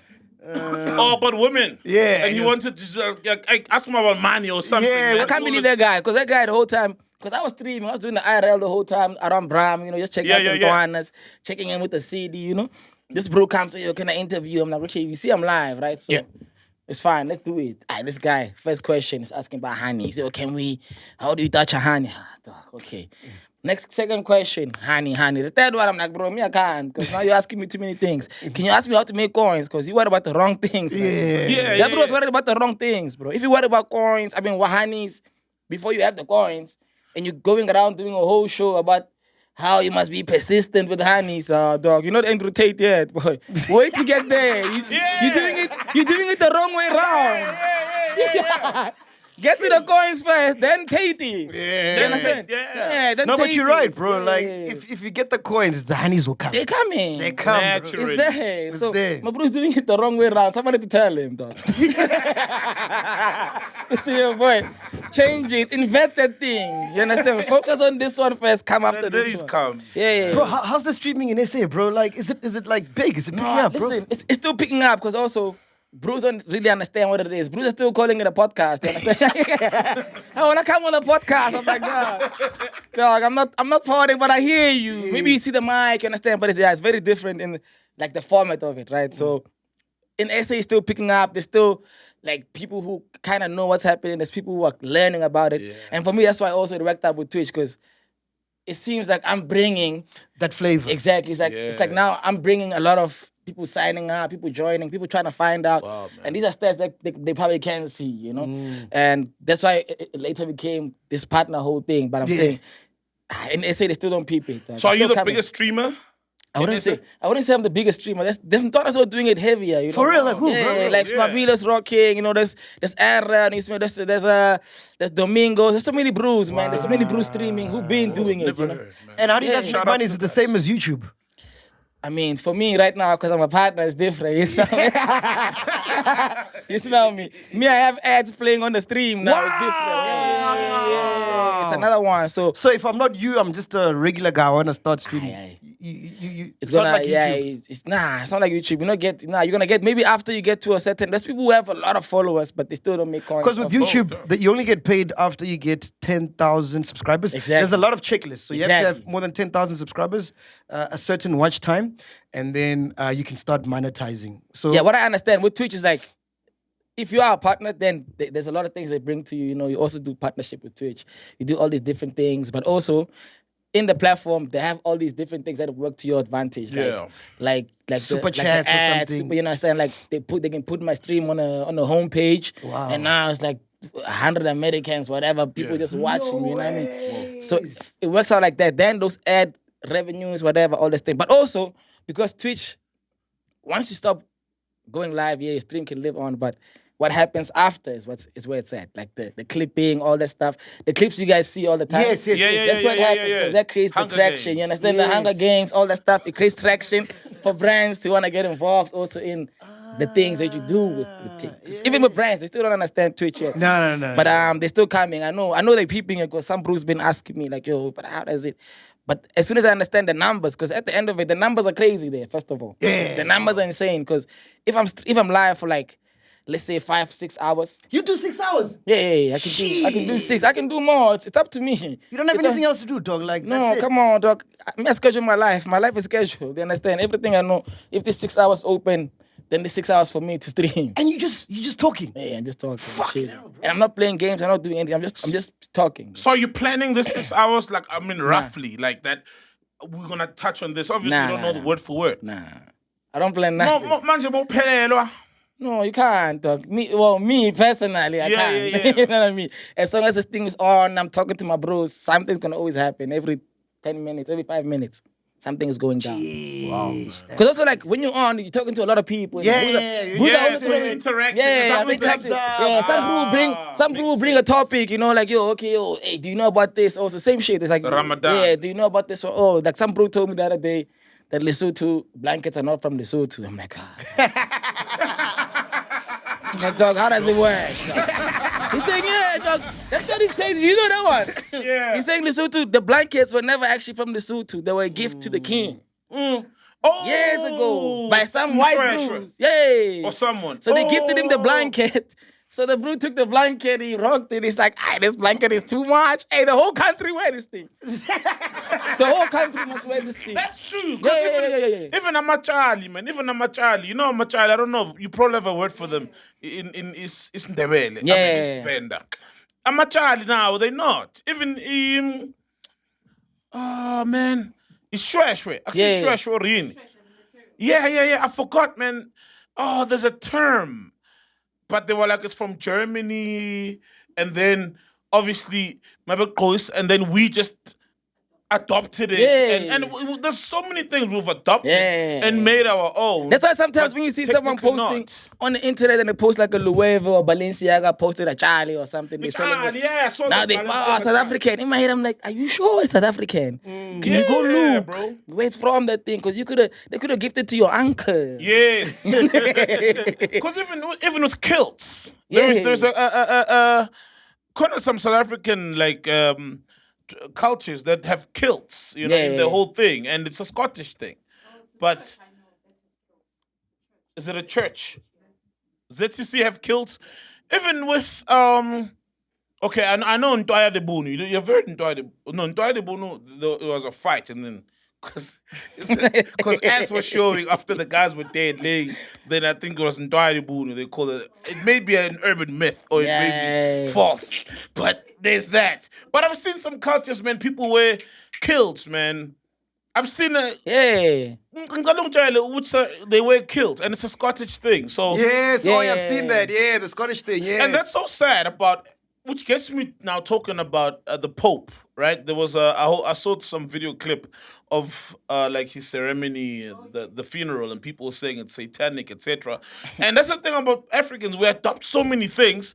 About women. Yeah. And you wanted to ask him about money or something. Yeah, I can't believe that guy, because that guy the whole time, because I was streaming, I was doing the IRL the whole time around Bram, just checking out the Duanas, checking in with the CD, This bro comes and can I interview? I'm like, okay, you see I'm live, right? So it's fine, let's do it. This guy, first question is asking about honey. He said, how do you touch a honey? Okay. Second question, honey. The third one, I'm like, bro, I can't, because now you're asking me too many things. Can you ask me how to make coins? Because you worried about the wrong things. That bro's worried about the wrong things, bro. If you worry about coins, honeys, before you have the coins, and you're going around doing a whole show about how you must be persistent with honeys, dog. You're not Andrew Tate yet, boy. Wait to get there. You're doing it the wrong way around. Get to the coins first, then Tatey. You understand? Then No, but Tatey. you're right, bro. Like, if you get the coins, the honeys will come. They coming. They come. Naturally. It's there. It's So there. my bro's doing it the wrong way around. Somebody to tell him, dog. See your boy. Change it. Invent that thing. You understand? Focus on this one first. Come after this one. Come. Yeah. Bro, how's the streaming in SA, bro? Like, is it like big? Is it picking up, bro? Listen, it's still picking up, because also Bruce don't really understand what it is. Bruce is still calling it a podcast. You understand? I want to come on a podcast. I'm like, dog, I'm not partying, but I hear you. Maybe you see the mic, you understand? But it's very different in like the format of it, right? So in SA, it's still picking up. There's still like people who kind of know what's happening. There's people who are learning about it. And for me, that's why I also worked up with Twitch, because it seems like I'm bringing that flavor. Exactly. It's like now I'm bringing a lot of people signing up, people joining, people trying to find out. Wow, and these are stats that they probably can't see, And that's why it later became this partner whole thing. But I'm saying, in SA, they still don't peep it. So are you the biggest streamer? I wouldn't say I'm the biggest streamer. There's Ntonas who are doing it heavier, For real, like who? Yeah, like Smabila's rocking, there's Aaron, there's Domingo, there's so many brews, man. There's so many brews streaming who been doing it, And how do you guys make money? Is it the same as YouTube? I mean, for me right now, because I'm a partner, it's different. You smell me? You smell me? Me, I have ads playing on the stream now. It's different. Yeah. It's another one. So if I'm not you, I'm just a regular guy. I want to start streaming. It's not like YouTube. It's not like YouTube. You're gonna get maybe after you get to a certain. There's people who have a lot of followers, but they still don't make coins. Because with YouTube, that you only get paid after you get 10,000 subscribers. Exactly. There's a lot of checklists, so you have to have more than 10,000 subscribers, a certain watch time, and then you can start monetizing. So what I understand with Twitch is like, if you are a partner, then there's a lot of things they bring to you. You also do partnership with Twitch. You do all these different things, but also in the platform, they have all these different things that work to your advantage. Like super chats or ads, something. You understand? Like they can put my stream on a homepage. Wow. And now it's like 100 Americans, whatever, people just watching me, you know what I mean? So it works out like that. Then those ad revenues, whatever, all this thing. But also, because Twitch, once you stop going live, your stream can live on, but what happens after is where it's at. Like the clipping, all that stuff. The clips you guys see all the time. Yes. That's what happens, because that creates the traction. You understand? The Hunger Games, all that stuff, it creates traction for brands to want to get involved also in the things that you do with things. Even with brands, they still don't understand Twitch yet. No. But they're still coming. I know they're peeping it, because some bro's been asking me like, yo, but how does it? But as soon as I understand the numbers, because at the end of it, the numbers are crazy there, first of all. Yeah. The numbers are insane, because if I'm live for like, let's say 5-6 hours. You do 6 hours? Yeah. I can do 6. I can do more. It's up to me. You don't have anything else to do, dog. Like no, come on, dog. I schedule my life. My life is scheduled. You understand? Everything I know. If this 6 hours open, then the 6 hours for me to stream. And you just talking. Yeah, I'm just talking. Shit. And I'm not playing games. I'm not doing anything. I'm just talking. So are you planning this 6 hours? Like, I mean, roughly, like that. We're gonna touch on this. Obviously, we don't know the word for word. Nah, I don't plan nothing. No, No, you can't talk. Me personally, I can't. Yeah. You know what I mean? As long as this thing is on, I'm talking to my bros, something's gonna always happen every 10 minutes, every 5 minutes. something is going down. Because also like when you're on, you're talking to a lot of people. Yeah, some people bring a topic, you know, like hey, do you know about this? Also, same shit. It's like Ramadan. Yeah, do you know about this one? Oh, like some bro told me the other day that Lesotho blankets are not from Lesotho. I'm like, like, dog, how does it work? He's saying, yeah, dog, that's what he's saying. You know that one? Yeah. He's saying Lesotho, the blankets were never actually from Lesotho. They were a gift to the king. Oh, years ago by some white bros. Yay. Or someone. So they gifted him the blanket. So the bro took the blanket, he rocked it. He's like, this blanket is too much. Hey, the whole country wear this thing. The whole country must wear this thing. That's true. Yeah. Even a Machali, man. Even a Machali. You know a Machali, I don't know. You probably have a word for them. In Ndebele. Yeah. I mean, it's Venda. A Machali now, they not. Even in... Oh, man. It's Shweshwe. I see Shweshwe Rini. Yeah. I forgot, man. Oh, there's a term. But they were like, it's from Germany. And then, obviously, MATEKI2SHOES. And then we just adopted it. And there's so many things we've adopted and made our own. That's why sometimes when you see someone posting on the internet and they post like a Louis or Balenciaga posted a Charlie or something. They now they South African. In my head, I'm like, are you sure it's South African? Can you go look bro? where it's from that thing? Because they could have gifted to your uncle. Yes. Because even with kilts, there's a kind of some South African like cultures that have kilts, you know, in the whole thing, and it's a Scottish thing. But is it a church? ZCC have kilts, even with okay, I know Ntoya de Bunu. You've heard Ntoya de Bunu. There was a fight, and then because as was showing after the guys were dead laying, then I think it was Ntoya de Bunu. They call it. It may be an urban myth or it may be false, but there's that. But I've seen some cultures, man. People wear kilts, man. I've seen which they wear kilts, and it's a Scottish thing. So I've seen that. Yeah, the Scottish thing. Yeah, and that's so sad about. Which gets me now talking about the Pope, right? There was I saw some video clip of like his ceremony, the funeral, and people were saying it's satanic, etc. And that's the thing about Africans. We adopt so many things,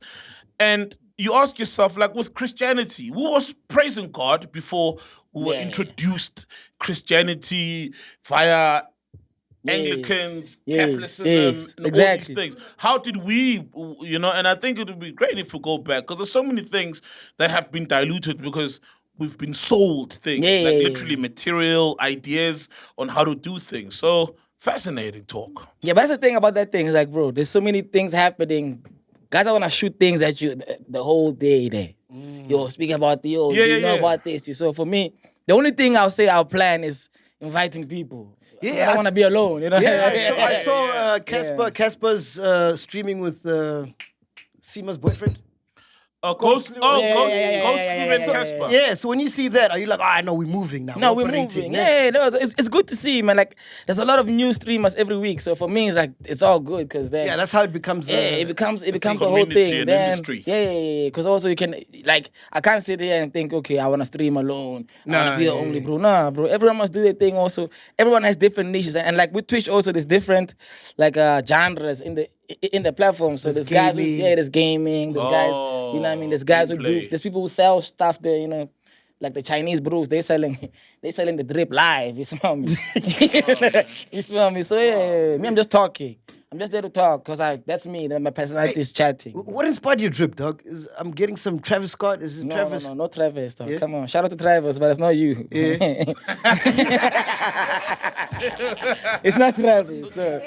and you ask yourself, like with Christianity, who was praising God before we were introduced Christianity via Anglicans, Catholicism, and all these things. How did we, you know, and I think it would be great if we go back, because there's so many things that have been diluted because we've been sold things, like literally material ideas on how to do things. So, fascinating talk. Yeah, but that's the thing about that thing. It's like, bro, there's so many things happening. Guys, I want to shoot things at you the whole day there. Yo, speaking about do you know about this? So for me, the only thing I'll say our plan is inviting people. I don't want to be alone. You know? I saw Casper's streaming with Seema's boyfriend. Ghost Casper. Yeah, so when you see that, are you like, I know we're moving now? No, we're moving. Yeah, no, it's good to see, man. Like, there's a lot of new streamers every week. So for me, it's like, it's all good because then. Yeah, that's how it becomes. It becomes a whole thing. Then, industry. Yeah. Because also you can, like, I can't sit here and think, okay, I want to stream alone. I want to be the only bro. Nah, bro. Everyone must do their thing also. Everyone has different niches. And like with Twitch also, there's different, like, genres in the platform. So there's guys there's gaming, there's guys, you know what I mean? There's guys who do, there's people who sell stuff there, you know, like the Chinese bros, they selling the drip live, you smell me? You smell me? So yeah, me, I'm just talking. I'm just there to talk, because that's me, my personality is chatting. What inspired your drip, dog? I'm getting some Travis Scott. Is it Travis? No, not Travis, dog. Yeah? Come on, shout out to Travis, but it's not you. Yeah. It's not Travis, no.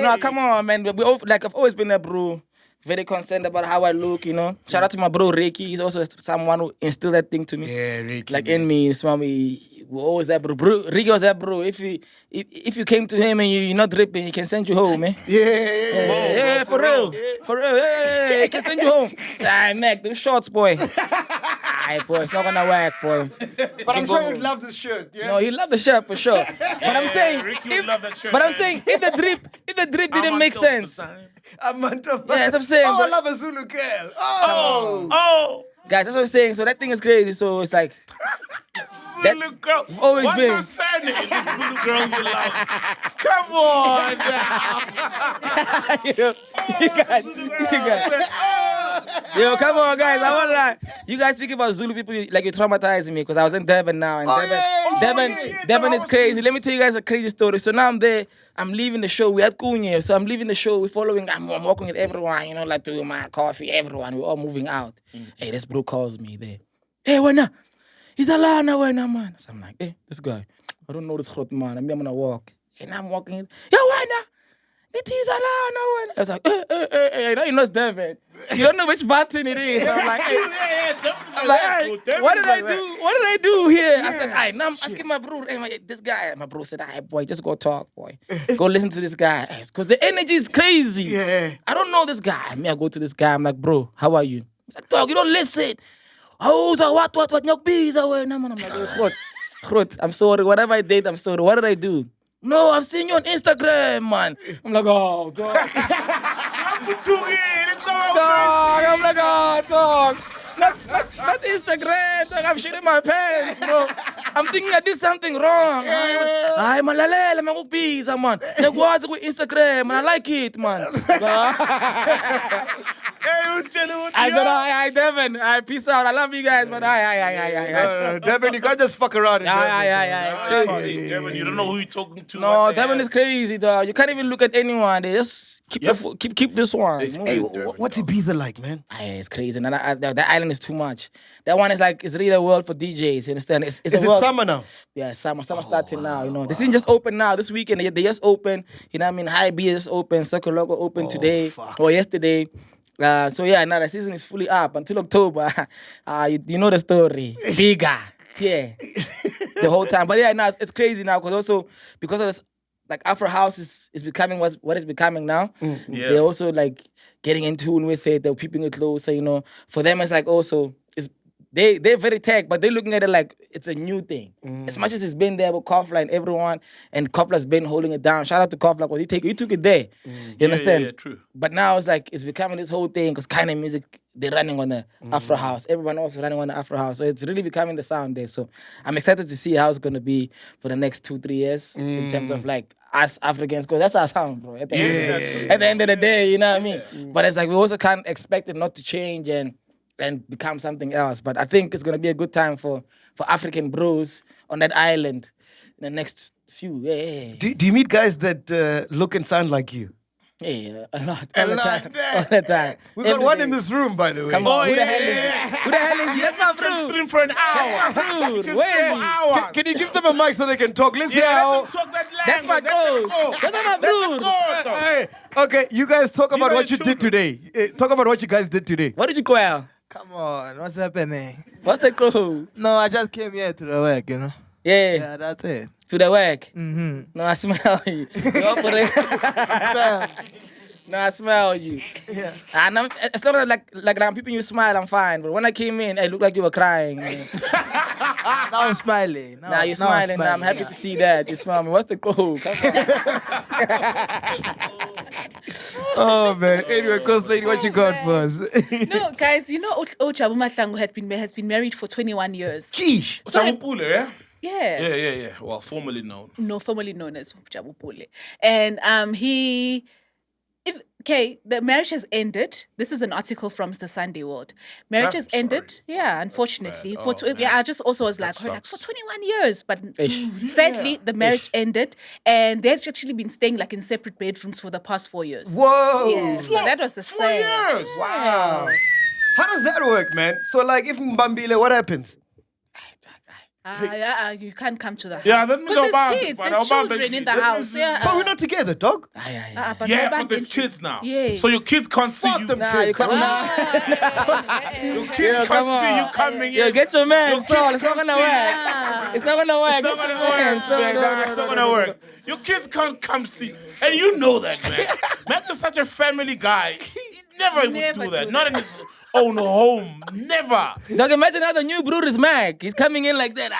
No, come on, man. I've always been a bro, very concerned about how I look, you know. Shout out to my bro Ricky. He's also someone who instilled that thing to me. Yeah, Ricky. Like in me, we're always that bro. Ricky was that bro. If you came to him and you're not dripping, he can send you home, man. Yeah, for real. For real. Yeah, he can send you home. Say, Mac, them shorts, boy. Alright, boy, it's not gonna work, boy. But I'm sure you'd love this shirt. Yeah? No, you love the shirt for sure. But I'm saying, Ricky would love that shirt. But I'm saying, if the drip didn't make sense. Yes, I'm saying. I love a Zulu girl. Oh. Guys, that's what I'm saying. So that thing is crazy. So it's like, Zulu girl. Always What's been. her surname? The Zulu girl you love. Come on now. You guys. Yo, come on, guys. I won't lie. You guys speaking about Zulu people like you're traumatizing me because I was in Durban now. And Durban is crazy. Let me tell you guys a crazy story. So now I'm there. I'm leaving the show. We're at Kunye. So I'm leaving the show. We're following. I'm walking with everyone, you know, like doing my coffee, everyone. We're all moving out. Hey, this bro calls me there. Hey, when he's alive now, man. So I'm like, hey, this guy. I don't know this hot man. I'm gonna walk. And I'm walking. Yo, when it is alive now. I was like, hey, you know it's Durban. You don't know which button it is. So I'm like, hey, what did I do? What did I do here? I said, hey, now I'm asking my bro. Hey, this guy, my bro said, hey, boy, just go talk, boy. Go listen to this guy. Because the energy is crazy. Yeah. I don't know this guy. I go to this guy. I'm like, bro, how are you? He's like, dog, you don't listen. Oh, so what, nyok bees away. I'm like, Groot, I'm sorry. Whatever I did, I'm sorry. What did I do? No, I've seen you on Instagram, man. I'm like, oh, dog. I'm like, oh, dog. Not Instagram, dog. I'm shitting my pants, bro. I'm thinking I did something wrong. I'm a pizza, man. Nagwazi with Instagram, and I like it, man. I said, hi, Devin. Peace out. I love you guys, man. Hi. Devin, you can't just fuck around. It's crazy. Devin, you don't know who you're talking to. No, Devin is crazy, dog. You can't even look at anyone. They just keep this one. Hey, what's Ibiza like, man? It's crazy. And that island is too much. That one is like, it's really a world for DJs, you understand? Is it summer now? Yeah, summer starting now, you know. This thing just opened now, this weekend. They just opened, you know what I mean? High B just opened, Circle Logo opened today or yesterday. So yeah, now the season is fully up until October. You know the story. Bigger. Yeah. The whole time. But yeah, now it's crazy now because of this, like Afro House is becoming what it's becoming now. Yeah. They're also like getting in tune with it. They're keeping it closer, you know. For them, it's like also they're very tech, but they're looking at it like it's a new thing. As much as it's been there with Kofla and everyone, and Kofla's been holding it down. Shout out to Kofla because he took it there. You understand? Yeah, true. But now it's like it's becoming this whole thing because kind of music they're running on the Afro House. Everyone else is running on the Afro House, so it's really becoming the sound there. So I'm excited to see how it's gonna be for the next 2-3 years in terms of like us Africans, because that's our sound, bro. At the end of the day, you know what I mean. But it's like we also can't expect it not to change and become something else. But I think it's going to be a good time for African bros on that island in the next few. Yeah. Do you meet guys that look and sound like you? Yeah, a lot. All the time. We got one in this room, by the way. Come on, who the hell is he? That's my bro. Stream for an hour. Where is he? Can you give them a mic so they can talk? Let's hear let them talk that language. That's my ghost. That's my bro. Hey, okay, you guys talk about what you did today. Talk about what you guys did today. What did you call? Come on, what's happening? What's the clue? No, I just came here to the work, you know. Yeah, that's it. To the work? Mm-hmm. No, I smell you. No, I smell you. Yeah. And as long as like I'm peeping you smile, I'm fine. But when I came in, it looked like you were crying. Now I'm smiling. Now you're smiling. I'm happy to see that. You smile me. What's the clue? Oh man. Anyway, Coach Lady, what you got for us? No, guys, you know Jabu Mahlangu has been married for 21 years. Jeez. Jabu Pule, yeah? Yeah. Yeah. Well, formerly known. No, formerly known as Jabu Pule. And the marriage has ended. This is an article from the Sunday World. Marriage has ended. Yeah, unfortunately. I just also was like, for 21 years. But sadly, the marriage ended. And they've actually been staying like in separate bedrooms for the past 4 years. Whoa. Yeah, so that was the same. 4 years. Wow. How does that work, man? So like if Mbambile, what happens? You can't come to the house. Yeah, that means there's kids, there's children in the house. Yeah, but we're not together, dog. But there's kids now. Yes. So your kids can't see you. Them kids. Your kids can't see you coming in. Yo, get your man, Saul. It's not gonna work. It's not gonna work. It's not gonna work. Your kids can't come see. And you know that, man. Mac is such a family guy. He never would do that. Not in his own home. Never. Dog, imagine how the new brood is MacG. He's coming in like that.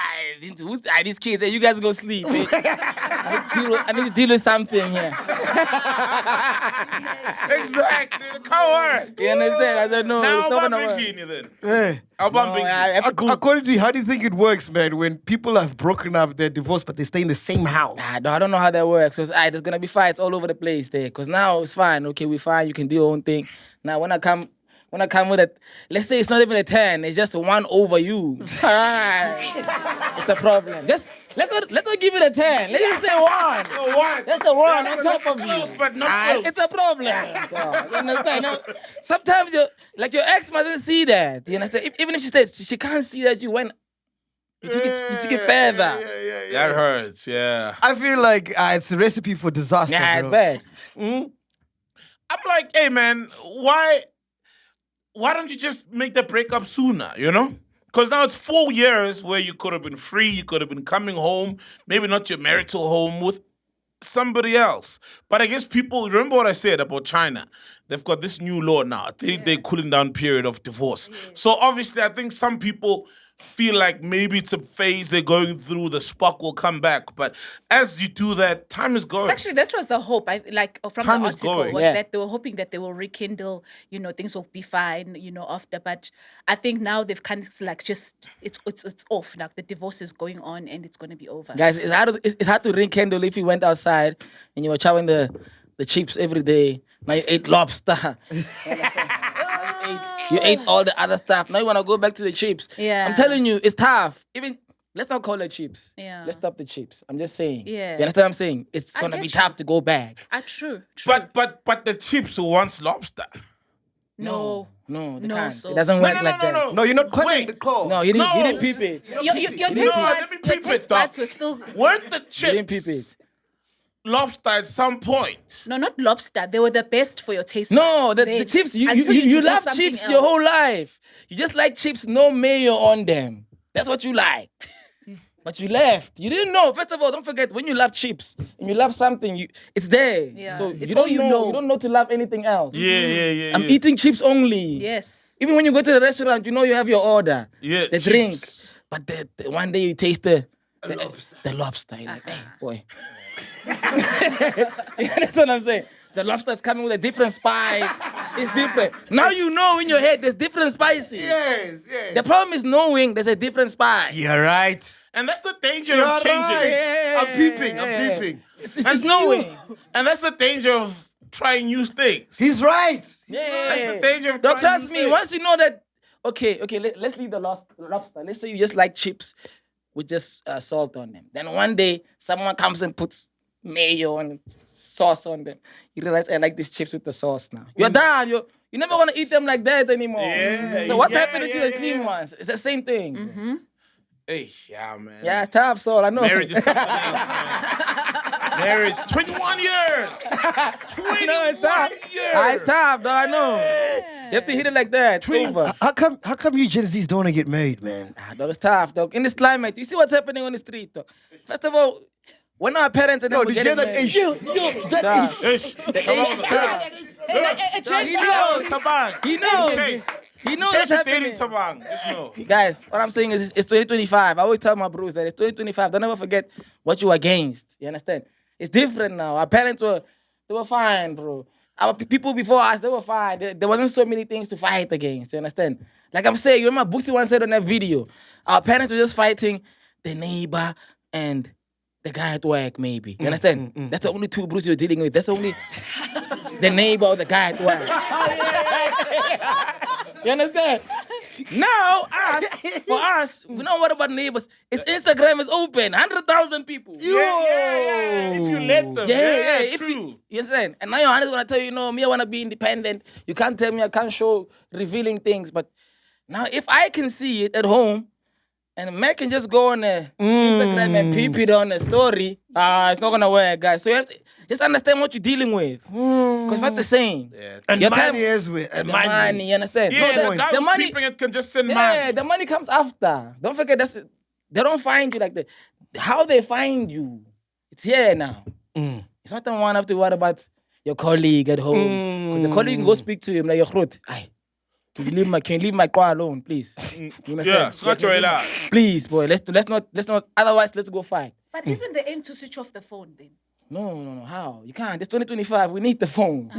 These kids, you guys go sleep. Eh? I need to deal with something here. Exactly. The coward. You understand? I said, no, Now it's not I'm gonna work. then. Hey. According to you, how do you think it works, man, when people have broken up, they're divorced, but they stay in the same house? I don't know how that works, because there's going to be fights all over the place there. Because now it's fine. Okay, we're fine. You can do your own thing. Now, when I come with a, let's say it's not even a 10, it's just a 1 over you. It's a problem. Let's not give it a 10. Let's just say 1. That's the 1 on top of close, you. but not close. It's a problem. So, you understand? No, sometimes your ex mustn't see that. You understand? Even if she says she can't see that you went, you took it further. That hurts, yeah. I feel like it's a recipe for disaster. Yeah, it's bro. bad. I'm like, hey, man, why don't you just make the breakup sooner, you know? Because now it's 4 years where you could have been free, you could have been coming home, maybe not your marital home, with somebody else. But I guess people, remember what I said about China? They've got this new law now, a 3-day cooling down period of divorce. So obviously I think some people feel like maybe it's a phase they're going through, the spark will come back. But as you do that, time is going. Actually, that was the hope. From Time the is article going. was Yeah. that they were hoping that they will rekindle, things will be fine, after. But I think now they've kind of it's off. Like the divorce is going on and it's going to be over. Guys, it's hard to rekindle if you went outside and you were chowing the chips every day. Now you ate lobster. You ate all the other stuff. Now you want to go back to the chips. Yeah. I'm telling you, it's tough. Even let's not call it chips. Yeah. Let's stop the chips. I'm just saying. Yeah. You understand what I'm saying? It's I gonna get be you. tough to go back. True. But the chips who wants lobster. No, they No, can't. so- It doesn't work like that. No, you're not calling the call. No, he didn't. He No. didn't peep it. Your No, taste let buds, me your peep taste it, dog. buds were still Weren't the He didn't peep chips it. lobster at some point? no, not lobster. They were the best for your taste. No, buds the then, chips. You until introduce love something chips your else. whole life. You just like chips, no mayo on them. That's what you like. But you left. You didn't know. First of all, don't forget when you love chips and you love something, it's there. Yeah, So it's you don't all you know. know. You don't know to love anything else. Yeah. I'm eating chips only. Yes. Even when you go to the restaurant, you know you have your order. Yeah, The chips. drink. But the one day you taste the lobster. You're like, hey, boy. You understand what I'm saying? The lobster's coming with a different spice. It's different. Now you know in your head there's different spices. Yes. The problem is knowing there's a different spice. You're right. And that's the danger You're of changing right. it. I'm peeping. It's knowing. And that's the danger of trying new things. He's right. That's the danger of Don't trying trust new me. things. Once you know that, okay, let's leave the lobster. Let's say you just like chips with just salt on them. Then one day someone comes and puts mayo and sauce on them. You realize I like these chips with the sauce now. You're done. You're never gonna eat them like that anymore. Yeah, So what's yeah, happening to yeah, the clean ones? It's the same thing. Mm-hmm. Hey, yeah, man. Yeah, it's tough, so I know. Marriage is something else, man. Marriage, 21 years. 21 No, it's tough. years. It's tough, though. I know. You have to hit it like that. It's over. How come you Gen Zs don't want to get married, man? Dog, it's tough, dog. In this climate, you see what's happening on the street, dog. First of all, when our parents and them No, were did you hear getting that married. ish? That Dog. ish. The age is tough. He knows. He knows. He knows what's happening. Guys, what I'm saying is it's 2025. I always tell my bros that it's 2025. Don't ever forget what you against. You understand? It's different now. Our parents were fine, bro. Our people before us, they were fine. There wasn't so many things to fight against. You understand? Like I'm saying, you remember Boosie once said on that video, our parents were just fighting the neighbor and the guy at work, maybe. You understand? That's the only two bros you're dealing with. That's only the neighbor or the guy at work. You understand? Now, for us, we don't worry about neighbors. It's Instagram is open. 100,000 people. Yeah. If you let them. Yeah, If true. You understand? And now your honest want to tell you, me, I want to be independent. You can't tell me I can't show revealing things. But now, if I can see it at home, and Mac can just go on Instagram and peep it on a story, it's not going to work, guys. So you have to just understand what you're dealing with. Because it's not the same. Yeah. And Your money time- is with The money, you understand? Yeah, No, the guy the who's money, peeping it can just send yeah, money. the money comes after. Don't forget, they don't find you like that. How they find you, it's here now. It's not the one have to worry about your colleague at home. Because the colleague can go speak to him like, your groot, Can you leave my car alone, please? Yeah, scratch your head. Please, boy. Let's not. Otherwise, let's go fight. But isn't the aim to switch off the phone then? No. How? You can't. It's 2025. We need the phone.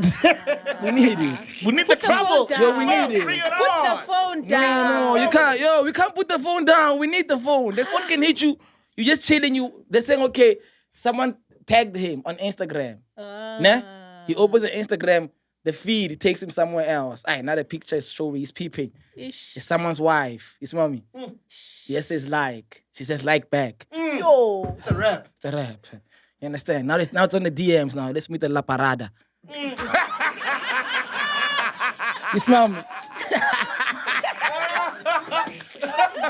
We need it. We need the trouble. Yo, we need it. Put the phone down. No, you can't. Yo, we can't put the phone down. We need the phone. The phone can hit you. You just chilling. They're saying, okay, someone tagged him on Instagram. Nah? He opens an Instagram. The feed, it takes him somewhere else. Now the picture is showing he's peeping. Ish. It's someone's wife. It's mommy. Yes, says like. She says like back. Yo, it's a rap. It's a rap. You understand? Now it's on the DMs now. Let's meet the La Parada. You smell me?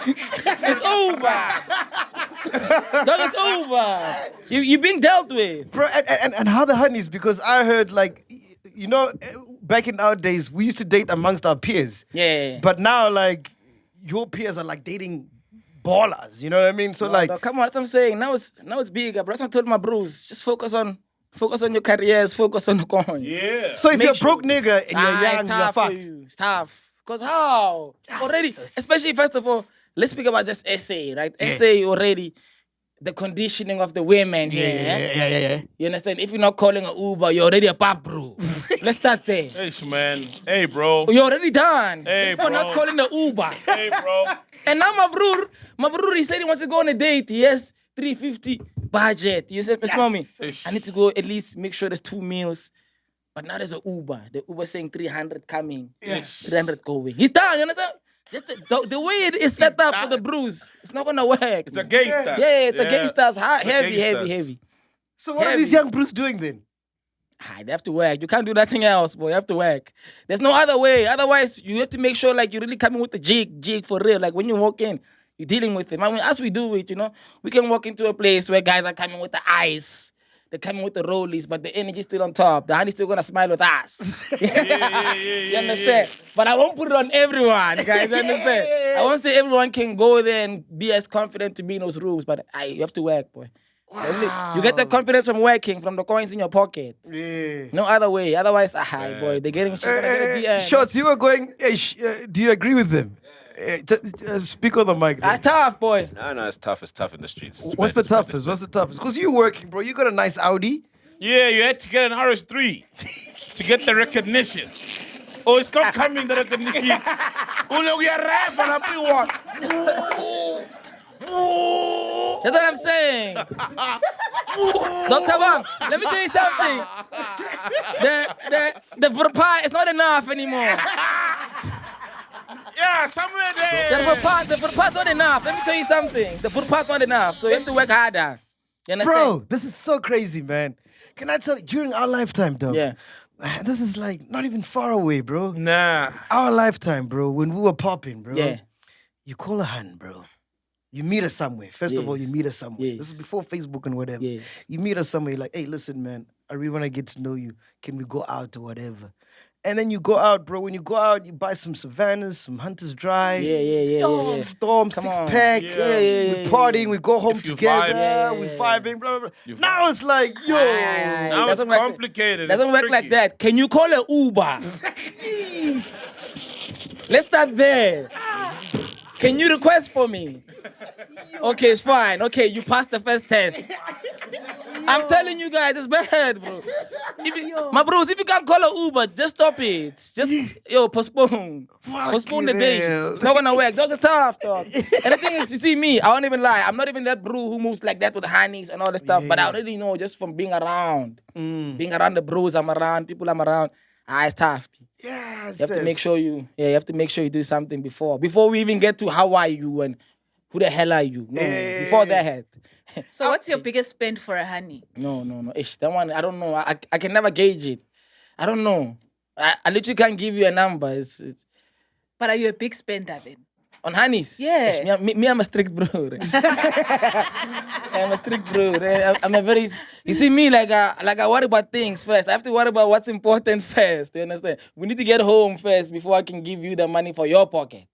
It's over. Dog, it's over. You're being dealt with. Bro, and how the honeys, because I heard like, you know, back in our days, we used to date amongst our peers. Yeah. But now, like, your peers are like dating ballers. You know what I mean? So, like, dog, come on, that's what I'm saying. Now it's bigger, bro. That's what I told my bros. Just focus on your careers, focus on the coins. Yeah. So if you're a broke nigga and you're young, you're fucked. It's tough. Because how? Already, especially first of all, let's speak about just SA, right? SA already. The conditioning of the women here. Yeah. You understand? If you're not calling an Uber, you're already a pap, bro. Let's start there. Hey, man. Hey, bro. You're already done. Hey, just for not calling the Uber. Hey, bro. And now my brother, he said he wants to go on a date. He has 350 budget. You said, mommy, I need to go at least make sure there's 2 meals. But now there's an Uber. The Uber saying 300 coming. 300 going. He's done, you understand? Just the way it is set up for the bruise, it's not gonna work. It's a gangster. Yeah, it's a gangster's heavy. So what are these young Bruce doing then? They have to work. You can't do nothing else, boy. You have to work. There's no other way. Otherwise, you have to make sure like you're really coming with the jig for real. Like when you walk in, you're dealing with it. I mean, as we do it, you know, we can walk into a place where guys are coming with the ice. They're coming with the rollies, but the energy's still on top. The honey's still gonna smile with us. You understand? But I won't put it on everyone, guys. You understand? I won't say everyone can go there and be as confident to be in those rooms, but you have to work, boy. Wow. You get the confidence from working, from the coins in your pocket. Yeah. No other way. Otherwise, boy, they're getting shit. Shots, you were going. Do you agree with them? Speak on the mic. That's tough, boy. No, it's tough. It's tough in the streets. What's the toughest? Because you're working, bro. You got a nice Audi. Yeah, you had to get an RS3 to get the recognition. Oh, it's not coming, the recognition. That's what I'm saying. Dr. Bam, let me tell you something. The verpa is not enough anymore. Yeah, somewhere there. The verpa's not enough. Let me tell you something. The verpa's not enough, so you have to work harder. You understand? Bro, this is so crazy, man. Can I tell you, during our lifetime, dog? Yeah. This is like not even far away, bro. Nah. Our lifetime, bro, when we were popping, bro. Yeah. You call a hand, bro. You meet her somewhere. First of all, you meet her somewhere. Yes. This is before Facebook and whatever. Yes. You meet her somewhere, you're like, hey, listen, man, I really want to get to know you. Can we go out or whatever? And then you go out, bro. When you go out, you buy some Savannahs, some Hunter's Dry. Yeah. Storm, Come 6-pack. on. We're partying, we go home If you together, vibe. we vibing, blah, blah, blah. Now it's like, yo. Now it's complicated. Doesn't work like that. Can you call an Uber? Let's start there. Can you request for me? Okay, it's fine. Okay, you passed the first test. I'm telling you guys, it's bad, bro. My bros, if you can't call an Uber, just stop it. Just, postpone. Postpone the day. It's not gonna work. Dog, it's tough, dog. And the thing is, you see me, I won't even lie. I'm not even that bro who moves like that with honeys and all that stuff. But I already know just from being around. Being around the bros I'm around, people I'm around. It's tough. Yes. You have to make sure you have to make sure you do something before we even get to how are you and who the hell are you? No, before that. So what's your biggest spend for a honey? No. That one, I don't know. I can never gauge it. I don't know. I literally can't give you a number. It's But are you a big spender then? On honeys? Yeah. Me, I'm a strict bro. I'm a strict bro. I'm a very... You see me, like I worry about things first. I have to worry about what's important first. You understand? We need to get home first before I can give you the money for your pocket.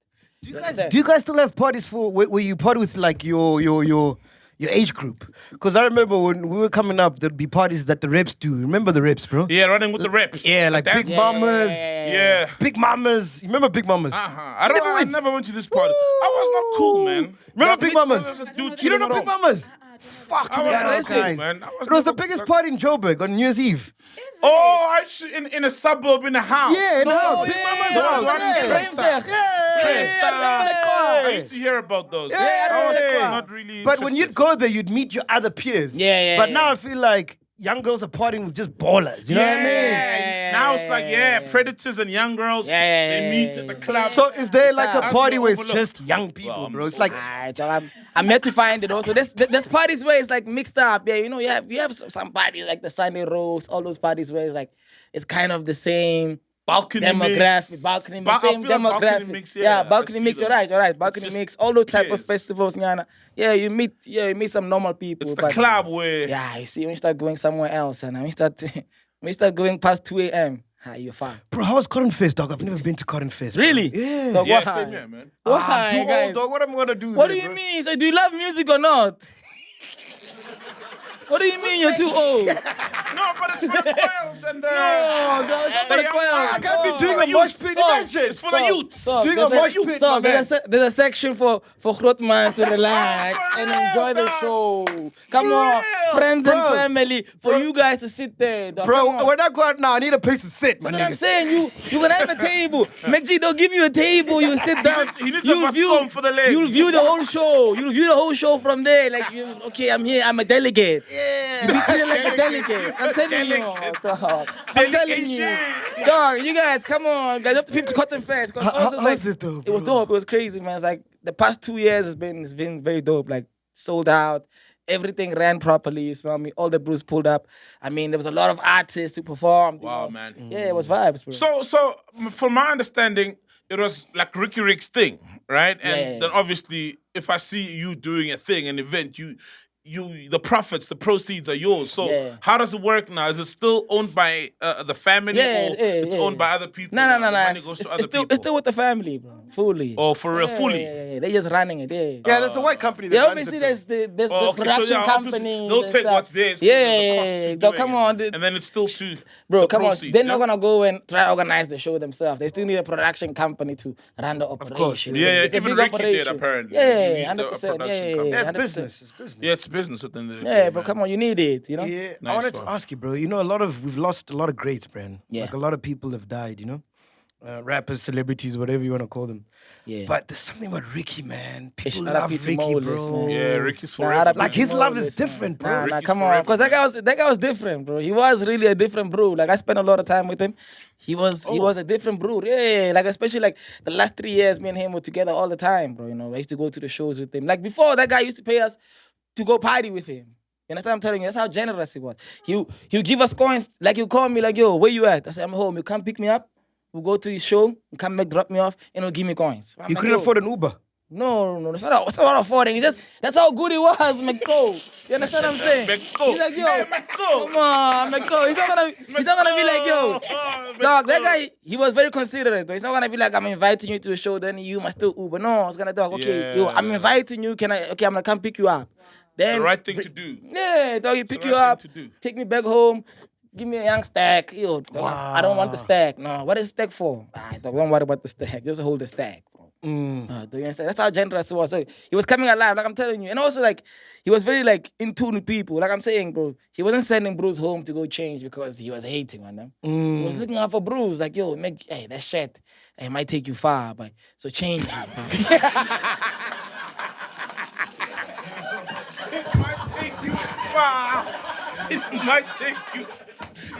Do you guys still have parties where you party with like your your age group. Because I remember when we were coming up, there'd be parties that the reps do. Remember the reps, bro? Yeah, running with the reps. Yeah, like Big Mamas. Yeah. Big Mamas. You remember Big Mamas? I never went to this party. I was not cool, man. Remember Big Mamas? You don't know Big Mamas? Fuck, I was not guys. Man. It was the biggest party in Joburg on New Year's Eve. Oh, in a suburb in a house. Yeah, in a house. Big Mama's house. I used to hear about those. Not really. But when you'd go there, you'd meet your other peers. But now I feel like young girls are partying with just ballers. You know what I mean? Now it's like, predators and young girls, they meet at the club. So is there like a party where it's just young people, bro? It's like... I'm yet to find it also. There's parties where it's like mixed up. Yeah, you know, you have some parties like the Sunday roast, all those parties where it's like, it's kind of the same balcony demographic, mix. balcony mix, same demographic. Balcony mix, balcony mix, you're right. Balcony mix, all those type of festivals, Nyana. Yeah, you meet some normal people. It's the club where... Yeah, you see, when you start going somewhere else, and when you start going past 2 a.m., you're fine. Bro, how's Corin Fest, dog? I've never been to Corin Fest. Really? Yeah. Dog, yeah, same here, man. I'm too old, dog. What am I gonna do? What do you mean? So do you love music or not? What do you mean you're too old? No, but it's for the choirs and No, it's not for the choirs. I can't be doing a mosh pit. It's for the youth. Doing a mosh pit, my man. There's a section for Grootmans to relax and enjoy the show. Come on, friends and family, for you guys to sit there. Dog. Bro, when I go out now, I need a place to sit, man. That's what I'm saying. You can have a table. MacG, they'll give you a table. You sit down. He needs a bascom for the legs. You'll view the whole show. You'll view the whole show from there. Like, okay, I'm here. I'm a delegate. Yeah. You be feeling like a delegate. I'm telling you, dog. I'm telling you, dog. You guys, come on, guys. You have to peep to Cotton Fest. How's it though? It was dope. It was crazy, man. It's like the past 2 years it's been very dope. Like sold out. Everything ran properly. You smell me? All the brews pulled up. I mean, there was a lot of artists who performed. Wow, man. Yeah, it was vibes, bro. So from my understanding, it was like Ricky Rick's thing, right? And then obviously, if I see you doing a thing, an event, the profits, the proceeds are yours. So how does it work now? Is it still owned by the family, or it's owned by other people? No. Money goes to other people. It's still with the family, bro. Fully. Oh, for real, fully. Yeah. They're just running it. Yeah, there's a white company that runs obviously it. There's production company. They'll take what's theirs. Yeah. Come on. And then it's still to bro, the come proceeds, on. They're not gonna go and try to organize the show themselves. They still need a production company to run the operation. Of course. It's a even big Ricky operation. did apparently. Yeah, 100%. Yeah, it's 100%. business. It's business. Yeah, it's business at the end of the day. Yeah, but come on, you need it, you know? Yeah, Nice I wanted one. to ask you, bro. You know, we've lost a lot of greats, man. Yeah. Like a lot of people have died, you know? Rappers, celebrities, whatever you want to call them. Yeah. But there's something about Ricky, man. People Shout out love Peter Ricky, Moles, bro. man. Yeah, Ricky's Nah, forever. Like his love is different, bro. Nah, Ricky's come on. forever, Because that guy was different, bro. He was really a different bro. Like, I spent a lot of time with him. He was a different bro. Yeah, like, especially, like, the last 3 years, me and him were together all the time, bro. You know, I used to go to the shows with him. Like, before, that guy used to pay us to go party with him. You understand what I'm telling you? That's how generous he was. He'll give us coins. Like, he'll call me, like, yo, where you at? I say, I'm home. You come pick me up. We'll go to his show. You come back, drop me off, and he'll give me coins. You couldn't afford an Uber? No, it's not affording. It's just, that's how good he was, MacG. You understand what I'm saying? He's like, yo, come on, MacG. He's not gonna be like, yo, dog, that guy, he was very considerate. He's not gonna be like, I'm inviting you to a show, then you must do Uber. No, it's gonna dog, okay, yo, I'm inviting you, I'm gonna come pick you up. Then, the right thing to do. Yeah, dog, he pick you up, take me back home, give me a young stack. Yo, dog, I don't want the stack. No, what is stack for? Dog, don't worry about the stack. Just hold the stack. Do you understand? That's how generous he was. So he was coming alive, like I'm telling you. And also, like, he was very, like, in tune with people. Like I'm saying, bro, he wasn't sending Bruce home to go change because he was hating on them. He was looking out for Bruce, like, yo, hey, that shit, it might take you far, but so change it. It might take you far. It might take you.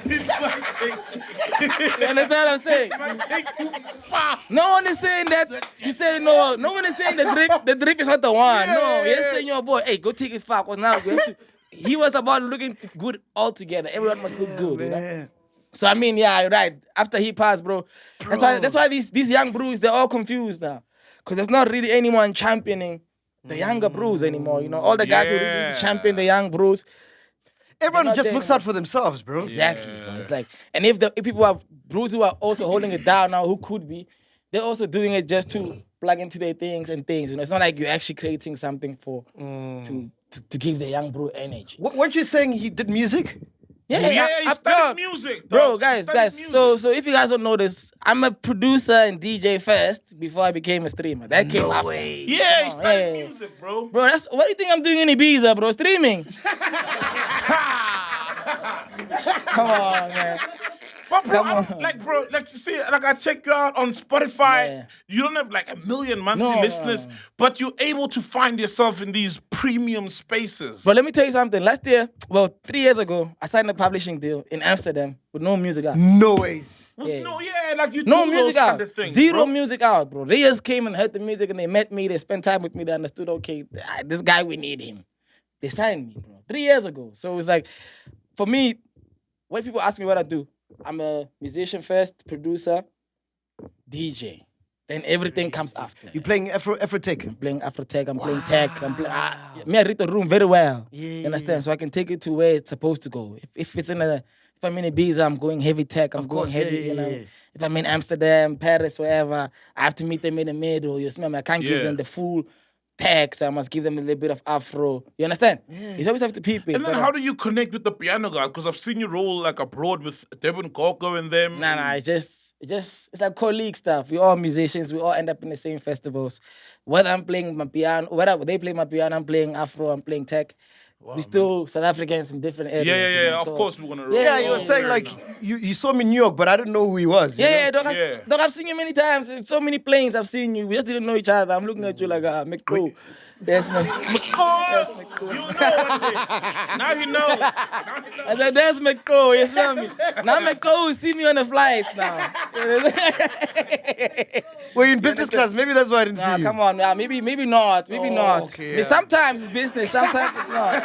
It might take you. You understand what I'm saying? It might take you far. No one is saying that. He said no. No one is saying the drip is not the one. No, he's saying, yo, boy, hey, go take it far. Cause now he was about looking good altogether. Everyone must look good. You know? So I mean, yeah, you're right. After he passed, bro. That's why these young brews, they're all confused now. Cause there's not really anyone championing the younger brews anymore. You know, all the guys who really used to champion the young brews. Everyone just looks out for themselves, bro. Exactly. Bro. It's like, and if people are brews who are also holding it down now, who could be, they're also doing it just to plug into their things and things. You know, it's not like you're actually creating something to to give the young bro energy. Weren't you saying he did music? He studied music, bro. dog. Guys. Music. So if you guys don't know this, I'm a producer and DJ first before I became a streamer. That came after. Way. Yeah, he studied music, bro. Bro, what do you think I'm doing in Ibiza, bro? Streaming. Come on, man. But bro, like you see, like I check you out on Spotify. Yeah. You don't have like 1 million monthly listeners, but you're able to find yourself in these premium spaces. But let me tell you something. Last year, 3 years ago, I signed a publishing deal in Amsterdam with no music out. No ways. Like you no do music those out. kind of things, Zero bro. music out, bro. They just came and heard the music and they met me. They spent time with me. They understood, okay, this guy, we need him. They signed me, bro. 3 years ago. So it's like, for me, when people ask me what I do, I'm a musician first, producer, DJ. Then everything comes after. You playing Afro tech? I'm playing Afro tech. I'm playing tech. I read the room very well. You understand? So I can take it to where it's supposed to go. If I'm in Ibiza, I'm going heavy tech. I'm going heavy. You know. If I'm in Amsterdam, Paris, wherever, I have to meet them in the middle. You smell me? I can't give them the full tech, so I must give them a little bit of Afro. You understand? You always have to peep it. And then how do you connect with the piano guy? Because I've seen you roll like abroad with Devin Coco and them. Nah, it's like colleague stuff. We're all musicians. We all end up in the same festivals. Whether I'm playing my piano, whether they play my piano, I'm playing Afro, I'm playing tech. We still South Africans in different areas. Yeah. Of course we want to roll. Yeah, you were saying like you saw me in New York, but I didn't know who he was. Dog, I've seen you many times. In so many planes I've seen you. We just didn't know each other. I'm looking at you like, McCool. There's McCool. You know one day. Now he knows. I said, there's McCool. You smell me? Now McCool will see me on the flights now. Were you in business class? Maybe that's why I didn't see you. Come on, maybe not. Maybe not. Okay, I mean, sometimes it's business, sometimes it's not.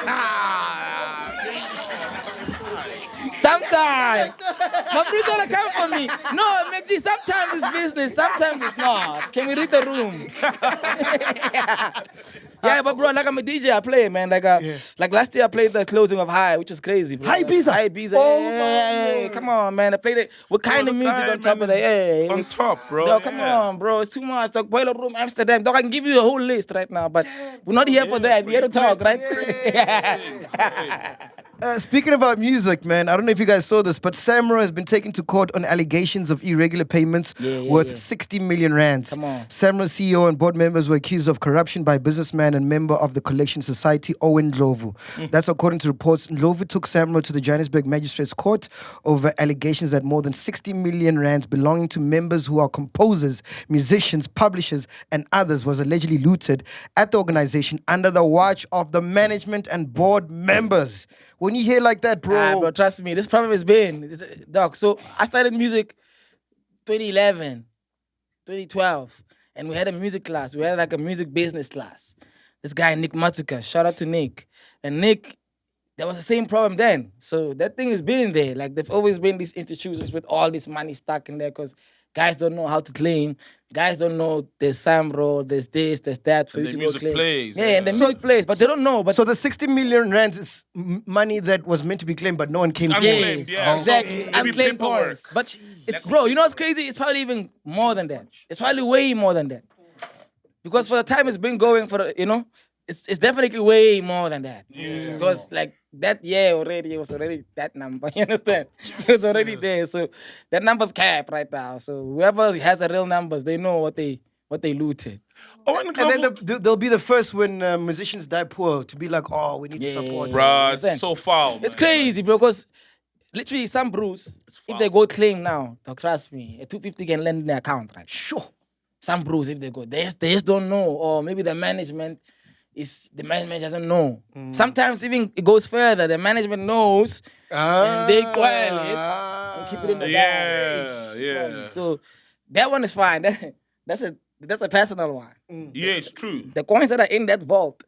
Sometimes. My friends don't come for me. No, MacG, sometimes it's business, sometimes it's not. Can we read the room? Yeah, but bro, like I'm a DJ, I play, man. Like last year I played the closing of High, which is crazy, bro. Ibiza. Oh, come on, man. I played it. What kind of music on top of that? Hey, on top, bro. Yo, come on, bro. It's too much. Dog, Boiler Room, Amsterdam. Dog, I can give you a whole list right now, but we're not here for that. We're here to talk, right? Speaking about music, man, I don't know if you guys saw this, but SAMRO has been taken to court on allegations of irregular payments worth 60 million rands. Come on. SAMRO CEO and board members were accused of corruption by businessman and member of the Collection Society, Owen Ndlovu. That's according to reports. Ndlovu took SAMRO to the Johannesburg Magistrates Court over allegations that more than 60 million rands belonging to members who are composers, musicians, publishers, and others was allegedly looted at the organization under the watch of the management and board members. When you hear like that, bro. Trust me, this problem has been, dog. So I started music 2011, 2012, and we had a music class. We had like a music business class. This guy, Nick Matuka, shout out to Nick. And Nick, there was the same problem then. So that thing has been there. Like there've always been these institutions with all this money stuck in there because guys don't know how to claim. Guys don't know there's SAMRO, there's this, there's that for And you the to go music claim. plays, And the music plays, but they don't know. But so the 60 million rands is money that was meant to be claimed, but no one came to Unclaimed, claim. Exactly. It's unclaimed coins. But, bro, you know what's crazy? It's probably even more than that. It's probably way more than that. Because for the time it's been going it's definitely way more than that. Yeah. Because like that year already, it was already that number. You understand? It was already there. So that number's capped right now. So whoever has the real numbers, they know what they looted. And then they'll be the first when musicians die poor to be like, oh, we need to support. Bruh, it's so foul. It's crazy, bro, because literally some brews, if they go claim now, trust me, a 250 can land in their account, right? Sure. Some brews, if they go, they just don't know. Or maybe the management doesn't know. Sometimes even it goes further. The management knows and they quell it and keep it in the bag. Yeah. So that one is fine. That's a personal one. Yeah, it's true. The coins that are in that vault,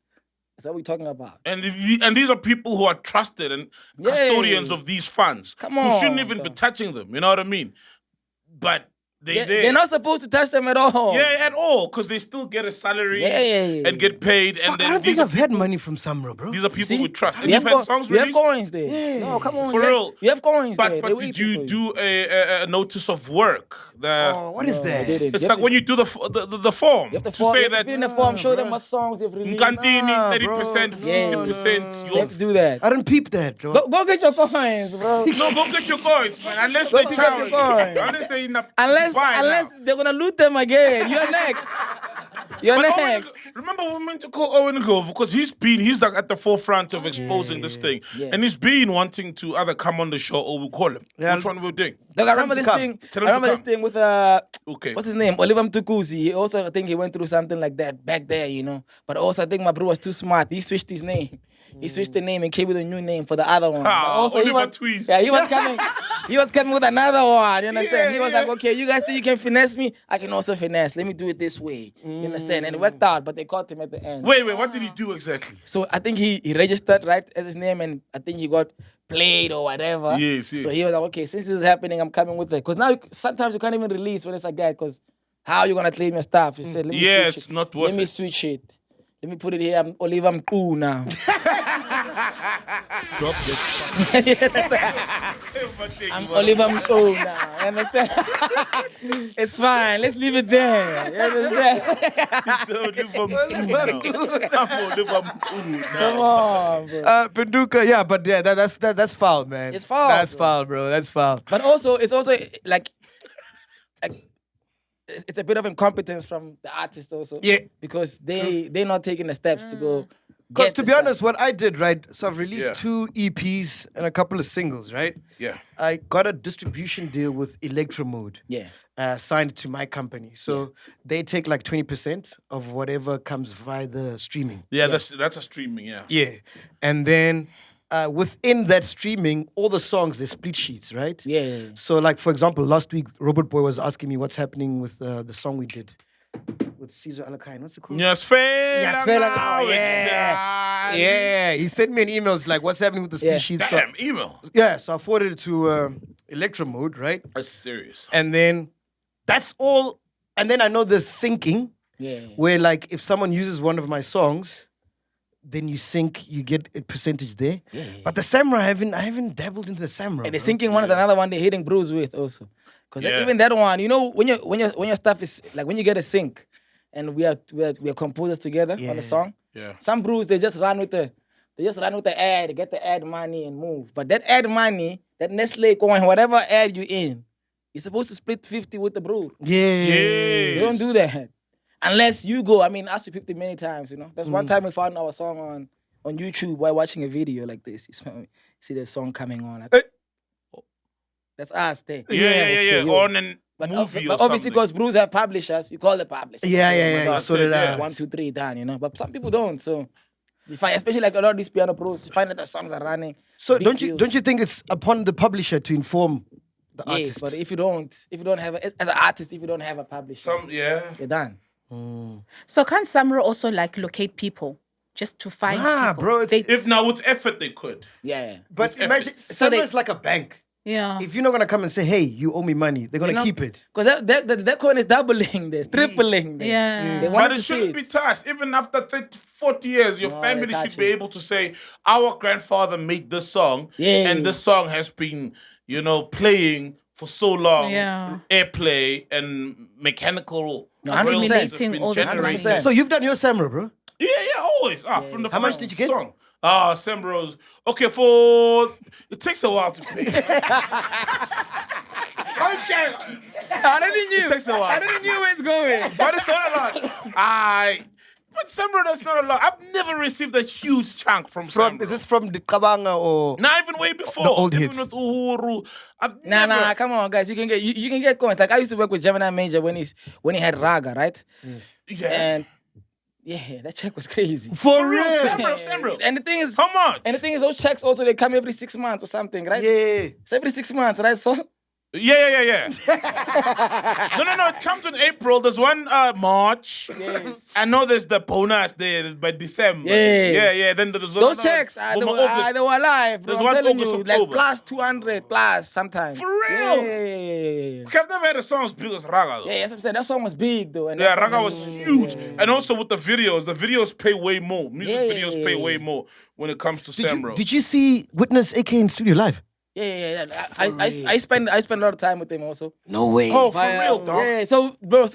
that's what we're talking about. And these are people who are trusted and custodians of these funds. Come Who on, shouldn't even be touching them. You know what I mean? But They're not supposed to touch them at all. Yeah, at all, because they still get a salary and get paid. And Fuck, I don't think I've had money from SAMRO, bro. These are people we trust. And You you've had songs have released? coins there. Yeah. No, come on. For real. You have coins there. But did you do a notice of work? What is that? It's like when you do the form You have to say that fill in the form, show them what songs you've released. Nkantini, 30%, 50%. You have to do that. I didn't peep that, bro. Go get your coins, bro. No, go get your coins, man. Unless Go they pick up your coins. Unless they're gonna loot them again. You're next. You're next. Remember, we meant to call Owen Grove because he's like at the forefront of exposing this thing, and he's been wanting to either come on the show or we'll call him. Which one we're doing? Look, I remember this thing. I remember this thing with what's his name? Oliver Mtukuzi. He also, I think he went through something like that back there, you know. But also, I think my bro was too smart. He switched his name. He switched the name and came with a new name for the other one. Also, he was coming. He was coming with another one. You understand? He was like, okay, you guys think you can finesse me? I can also finesse. Let me do it this way. You understand? And it worked out, but they caught him at the end. Wait, what did he do exactly? So I think he registered right as his name, and I think he got played or whatever. Yes. So he was like, okay, since this is happening, I'm coming with it. Because now sometimes you can't even release when it's like that. Because how are you gonna claim your stuff? He said, let me switch it's it. not worth Let me it. switch it. Let me put it here. I'm Oliver Mku now. Drop this. I'm Oliver Mku now. You understand? It's fine. Let's leave it there. You understand? Come on, bro. Penduka, yeah, but yeah, that's foul, man. It's foul. That's foul, bro. That's foul. But also, it's also like it's a bit of incompetence from the artist also. Yeah. Because they're not taking the steps to go. Because to be honest, what I did, right? So I've released 2 EPs and a couple of singles, right? Yeah. I got a distribution deal with Electro Mode. Yeah. Signed to my company. So they take like 20% of whatever comes via the streaming. Yeah, that's a streaming, yeah. Yeah. And then within that streaming, all the songs, they're split sheets, right? Yeah. So like, for example, last week, Robot Boy was asking me what's happening with the song we did with Caesar Alakain. What's it called? Yes, Fela. Yeah. He sent me an email. It's like, what's happening with the split sheets? Damn, email. Yeah, so I forwarded it to Electro Mode, right? That's serious. And then that's all. And then I know there's syncing, where like if someone uses one of my songs, then you sync, you get a percentage there. But the SAMRO, I haven't dabbled into the SAMRO. And the syncing one is another one they're hitting Bruce with also. Because even that one, you know, when your stuff is like when you get a sync, and we are composers together on the song. Yeah. Some brews they just run with the ad, get the ad money and move. But that ad money, that Nestle coin, whatever ad you in, you're supposed to split 50 with the brew. They don't do that. Unless you go, I mean, I asked you 50 many times, you know. There's one time we found our song on YouTube while watching a video like this. You see the song coming on. Like, hey. That's us there. Yeah. On a but movie but or obviously, something. because brews have publishers, you call the publisher. Yeah. So did I. 1, 2, 3 done, you know. But some people don't. So you find, especially like a lot of these piano pros, you find that the songs are running. So don't you think it's upon the publisher to inform the artist? But if you don't have as an artist, if you don't have a publisher, you're done. So can't SAMRO also like locate people just to find people? Bro, if now with effort they could. Yeah. But imagine SAMRO is like a bank. Yeah. If you're not gonna come and say, "Hey, you owe me money," they're gonna keep it. Because that coin is doubling this, tripling this. Yeah. They want But to it see shouldn't be touched. Even after 30, 40 years, your family should be able to say, our grandfather made this song, and this song has been, playing for so long, airplay and mechanical. Accumulating all this money. So you've done your SAMRO, bro? Yeah, always. From the How much did you get? Song. SAMRO's. Okay, it takes a while to pay. I didn't know. It takes a while. I didn't know where it's going. But it's not a lot. But SAMRO, that's not a lot. I've never received a huge chunk from SAMRO. Is this from the Kabanga or? Not even way before. The old even hits. with Uhuru. Nah, come on, guys. You can get coins. Like I used to work with Gemini Major when he had Raga, right? Yes. Yeah. And that check was crazy. For real. SAMRO. And the thing is, how much? And the thing is, those checks also they come every 6 months or something, right? Yeah. It's every 6 months, right? So Yeah. No. It comes in April. There's one March. Yes. I know there's the bonus there by December. Yes. Yeah. Then there's Those checks, they were alive. Bro. There's I'm one telling August, you, October. like plus 200 plus sometimes. For real? Yeah. I've never had a song as big as Raga though. Yeah, that's what I'm saying. That song was big though. And Yeah, that song Raga was huge. Yeah. And also with the videos pay way more. Music videos pay way more when it comes to SAMRO. Did you see Witness AK in studio live? Yeah. I spend a lot of time with him also. No way. Oh, for real, dog? Yeah, so bro,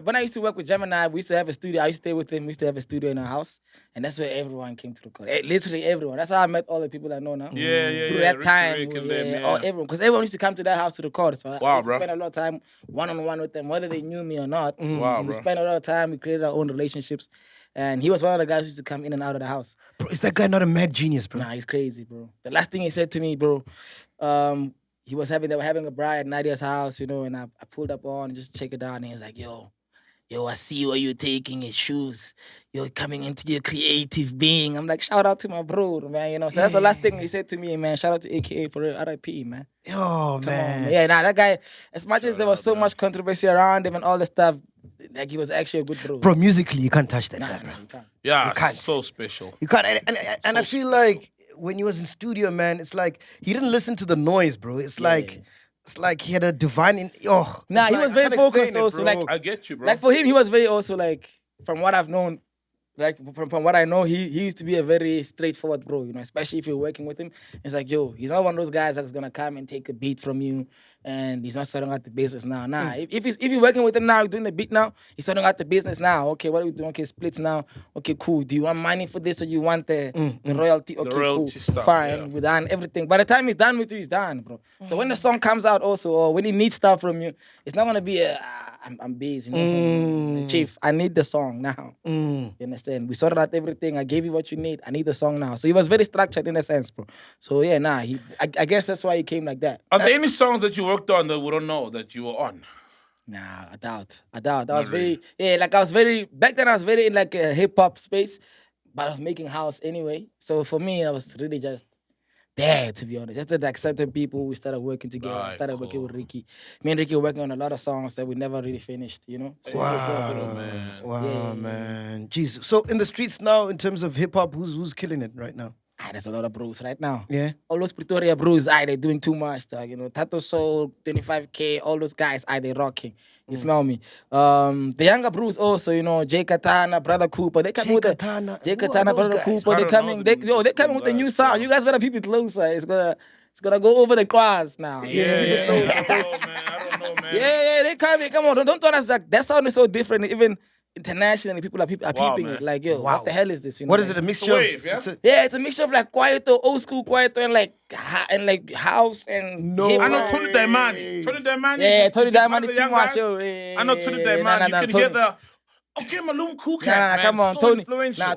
when I used to work with Gemini, we used to have a studio. I used to stay with him. We used to have a studio in our house, and that's where everyone came to record. Literally everyone. That's how I met all the people I know now. Yeah. Through that Rick, time, Rick and them, all everyone, because everyone used to come to that house to record. So I used to bro. spend a lot of time one-on-one with them, whether they knew me or not. Wow, We bro. spent a lot of time. We created our own relationships, and he was one of the guys who used to come in and out of the house. Bro, is that guy not a mad genius, bro? Nah, he's crazy, bro. The last thing he said to me, bro, they were having a bride at Nadia's house, you know, and I pulled up on just check it out, and he was like, yo, I see where you're taking his shoes. You're coming into your creative being. I'm like, shout out to my bro, man, you know. So that's the last thing he said to me, man. Shout out to AKA for real, RIP, man. Oh, man. Yeah, that guy, as much as there was so much controversy around him and all the stuff, like he was actually a good bro. Bro, musically, you can't touch that guy, bro. You can't. Yeah, You can't. so special. You can't. And I feel like when he was in studio, man, it's like he didn't listen to the noise, bro. It's like he had a divine. He was very focused also. Like I get you, bro. Like for him, he was very also like, from what I've known, like from what I know, he used to be a very straightforward bro, you know, especially if you're working with him. It's like, yo, he's not one of those guys that's gonna come and take a beat from you and he's not sorting out the business now. Nah, if you're working with him now, you're doing the beat now, he's sorting out the business now. Okay, what are we doing? Okay, splits now. Okay, cool. Do you want money for this or you want the royalty? Okay, royalty cool. stuff, Fine, yeah. we're done. Everything. By the time he's done with you, he's done, bro. So when the song comes out also, or when he needs stuff from you, it's not gonna be I'm busy, you know. Chief, I need the song now. You understand? We sorted out everything. I gave you what you need. I need the song now. So he was very structured in a sense, bro. So yeah, I guess that's why he came like that. Are there any songs that you worked on that we don't know that you were on? Nah, I doubt. I was very back then I was very in like a hip hop space, but I was making house anyway. So for me, I was really just there, to be honest. Just to accept the people, we started working together. I started working with Ricky. Me and Ricky were working on a lot of songs that we never really finished, you know? So Wow, man. Jeez. So in the streets now, in terms of hip hop, who's killing it right now? There's a lot of bros right now. Yeah. All those Pretoria bros, they're doing too much, dog. You know, Tato Soul, 25K, all those guys, they rocking. You smell me? The younger bros also, you know, Jay Katana, Brother Cooper, they coming with Jay Katana, Brother Cooper, they coming with a new sound. You guys better keep it closer. It's gonna go over the class now. I don't know, man. Yeah, they coming. Come on, don't tell us that sound is so different. Even internationally, people are peeping it. Like, yo, what the hell is this? You know, What is it? A mixture wave, of? yeah? It's a mixture of like quieto, old school quieto, and like house and. No. I know Tony Diamani. Yeah, Tony Diamani is is too much, yo. I know Tony Diamani. You can hear the Malum Cool Cat, man. Come on, so Tony. influential.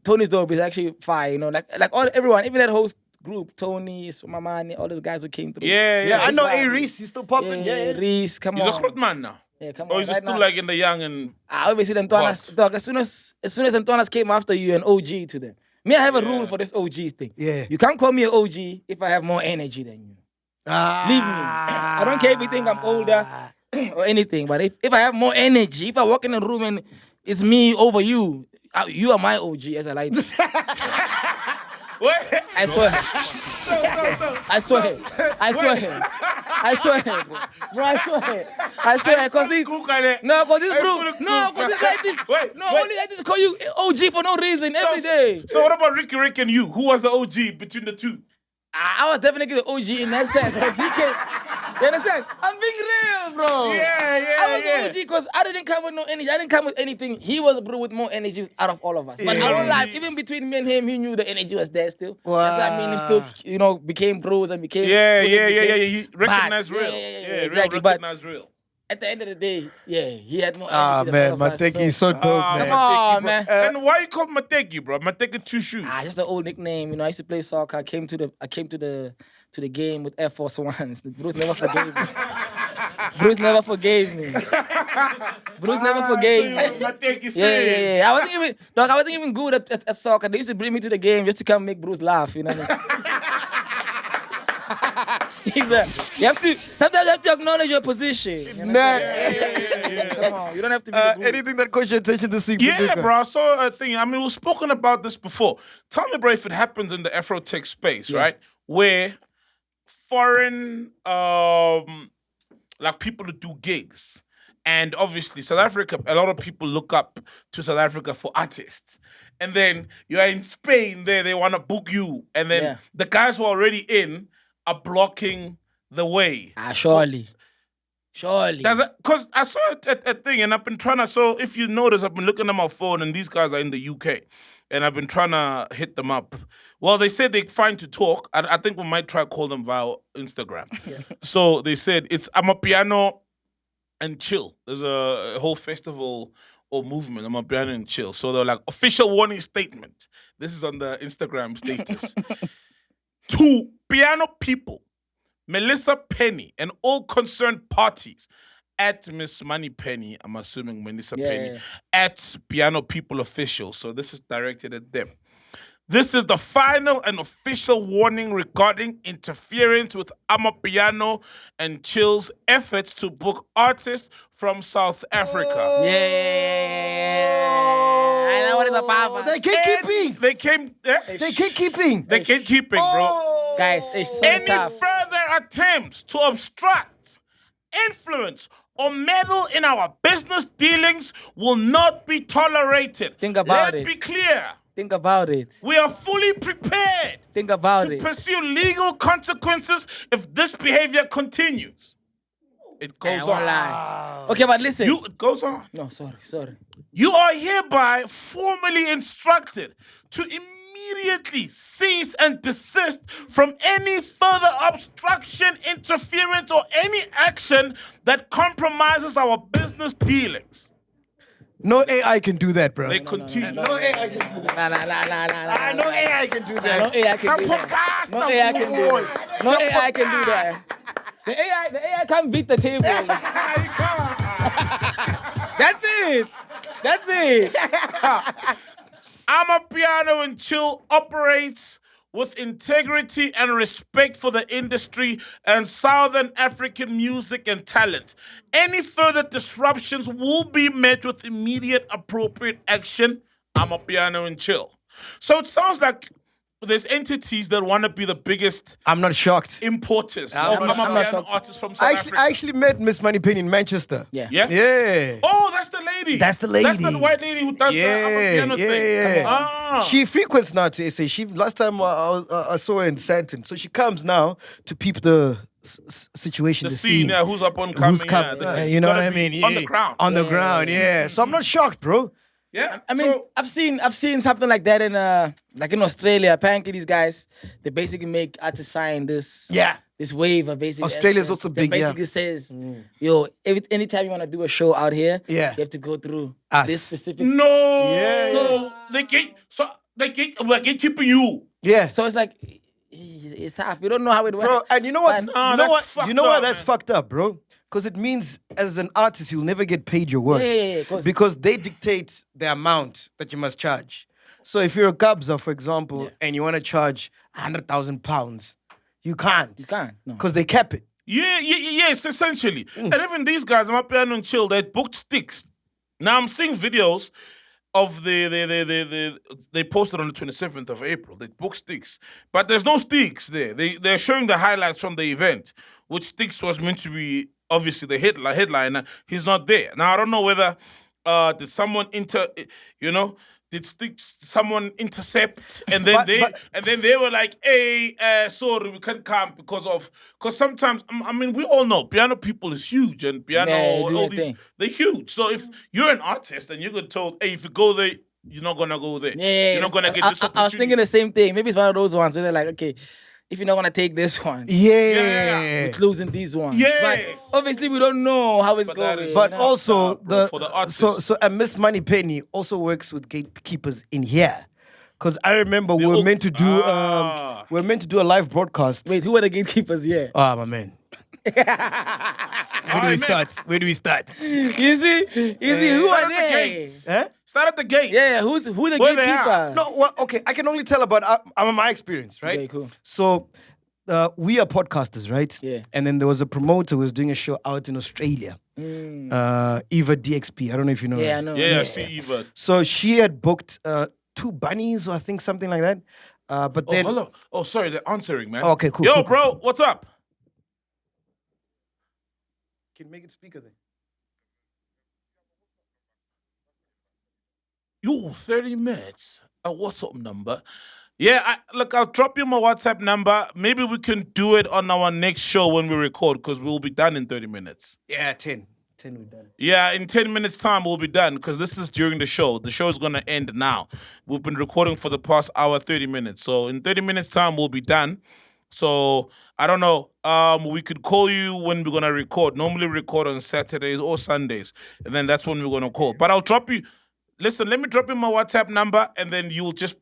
Tony's dope is actually fire, you know, like everyone, even that whole group, Tony, Mamani, all those guys who came through. Yeah, I know A. Reese, he's still popping. Yeah, Reese, come He's on. a groot man now. Yeah, come Or on. is he still like in the young and... Obviously, the Antoinas, dog, as soon as Antoinas came after you, an OG to them. Me, I have a rule for this OG thing. Yeah. You can't call me an OG if I have more energy than you. Leave me. I don't care if you think I'm older or anything, but if I have more energy, if I walk in a room and it's me over you, you are my OG, as I like to say. I swear. I swear. Bro, I swear. Because this bro, like this. Only like this call you OG for no reason every day. So what about Ricky and you? Who was the OG between the two? I was definitely the OG in that sense. Because he came. You understand? I'm being real, bro. I was the OG because I didn't come with no energy. I didn't come with anything. He was a bro with more energy out of all of us. But I won't lie, even between me and him, he knew the energy was there still. Wow. That's what I mean. He still, you know, became bros and became. He recognized real. Exactly. Recognized real. At the end of the day, he had more energy man, than all of us. MATEKI is so dope, man. Come on, man. And why you called MATEKI, bro? MATEKI2SHOES. Just an old nickname. You know, I used to play soccer. I came to the game with Air Force Ones. Bruce never forgave me. Bruce never forgave me. Yeah. I wasn't even good at soccer. They used to bring me to the game just to come make Bruce laugh. You know what I mean? Sometimes you have to acknowledge your position. Come on, you don't have to be the guru. anything that caught your attention this week? Yeah, Paduka? bro. I saw a thing. I mean, we've spoken about this before. Tell me, bro, if it happens in the Afro tech space, right? Where foreign, like people who do gigs. And obviously, South Africa, a lot of people look up to South Africa for artists. And then you're in Spain, they want to book you. And then the guys who are already in are blocking the way. Surely. Because I saw a thing, and I've been trying to, so if you notice, I've been looking at my phone, and these guys are in the UK. And I've been trying to hit them up. Well, they said they're fine to talk. I think we might try to call them via Instagram. So they said, it's Amapiano and chill. There's a whole festival or movement. I'm a piano and chill. So they're like, official warning statement. This is on the Instagram status. To piano people, Melissa Penny, and all concerned parties at Miss Money Penny, I'm assuming Melissa Penny, at Piano People Official. So this is directed at them. This is the final and official warning regarding interference with Amapiano and Chill's efforts to book artists from South Africa. I know what it's about. They gatekeeping. They came. They gatekeeping. They gatekeeping, bro. Guys, it's so Any tough. further attempts to obstruct, influence, or meddle in our business dealings will not be tolerated. Think about Let's it. be clear. Think about it. We are fully prepared Think about to it. pursue legal consequences if this behavior continues. It goes on. Okay, but listen. It goes on. No, sorry. You are hereby formally instructed to immediately cease and desist from any further obstruction, interference, or any action that compromises our business dealings. No AI can do that, bro. They continue. No AI can do that. No AI can do that. No AI can do that. No AI can do that. No AI can do that. The AI can't beat the table. That's it. Amapiano and Chill operates with integrity and respect for the industry and Southern African music and talent. Any further disruptions will be met with immediate appropriate action. Amapiano and Chill. So it sounds like there's entities that want to be the biggest. I'm not shocked. Importers I'm of not Amapiano shocked. artists from South Africa. I actually met Miss Money Penny in Manchester. Yeah. Yeah. Oh, that's the lady. That's the lady. That's the white lady who does the Amapiano thing. Ah. She frequents now to SA. Last time I saw her in Santon. So she comes now to peep the situation, The scene, yeah, who's up on coming, you know what I mean? On the ground. On the ground, yeah. So I'm not shocked, bro. Yeah, I mean, I've seen something like that in like in Australia. Apparently, these guys they basically make artists sign this this waiver. Basically, Australia's also that big. basically says, yo, anytime you want to do a show out here, you have to go through this specific. No. Yeah. So we're gatekeeping you. Yeah. So it's like it's tough. We don't know how it works. Bro, and you know what? But- You know what? That's fucked up, bro. Because it means as an artist, you'll never get paid your worth. Yeah, because they dictate the amount that you must charge. So if you're a Gabza, for example, and you want to charge £100,000, you can't. You can't. No. Because they cap it. Yes, essentially. And even these guys, Amapiano and Chill, they booked sticks. Now I'm seeing videos of they posted on the 27th of April. They booked sticks. But there's no sticks there. They're showing the highlights from the event, which sticks was meant to be obviously the headliner. He's not there. Now I don't know whether did someone did someone intercept and then they were like, hey, sorry, we can't come because sometimes I mean we all know piano people is huge and piano all these they're huge. So if you're an artist and you get told, hey, if you go there, you're not gonna go there. Yeah, you're not gonna get this opportunity. I was thinking the same thing. Maybe it's one of those ones where they're like, okay, if you're not gonna take this one, we're closing these ones. Yes. But obviously we don't know how it's going. But also for the artists. so Miss Money Penny also works with gatekeepers in here. Because I remember we were meant to do a live broadcast. Wait, who are the gatekeepers here? Ah, my man. Where do we start? You see, who are they? Start at the gate. Yeah, who the Where they gatekeeper? No, well, okay, I can only tell about my experience, right? Okay, cool. So, we are podcasters, right? Yeah. And then there was a promoter who was doing a show out in Australia. Eva DXP. I don't know if you know her. Yeah, I know. Yeah, I see Eva. So she had booked 2 bunnies, or I think something like that. But then, hello. Oh, sorry, they're answering, man. Okay, cool, Yo, cool, bro, what's up? can you make it speaker then? Yo, 30 minutes. A WhatsApp number. Yeah, look, I'll drop you my WhatsApp number. Maybe we can do it on our next show when we record, because we'll be done in 30 minutes. Yeah, 10 we're done. Yeah, in 10 minutes' time, we'll be done, because this is during the show. The show is going to end now. We've been recording for the past hour, 30 minutes. So in 30 minutes' time, we'll be done. So, I don't know. We could call you when we're going to record. Normally record on Saturdays or Sundays. And then that's when we're going to call. But I'll drop you... Listen, let me drop you my WhatsApp number, and then you'll just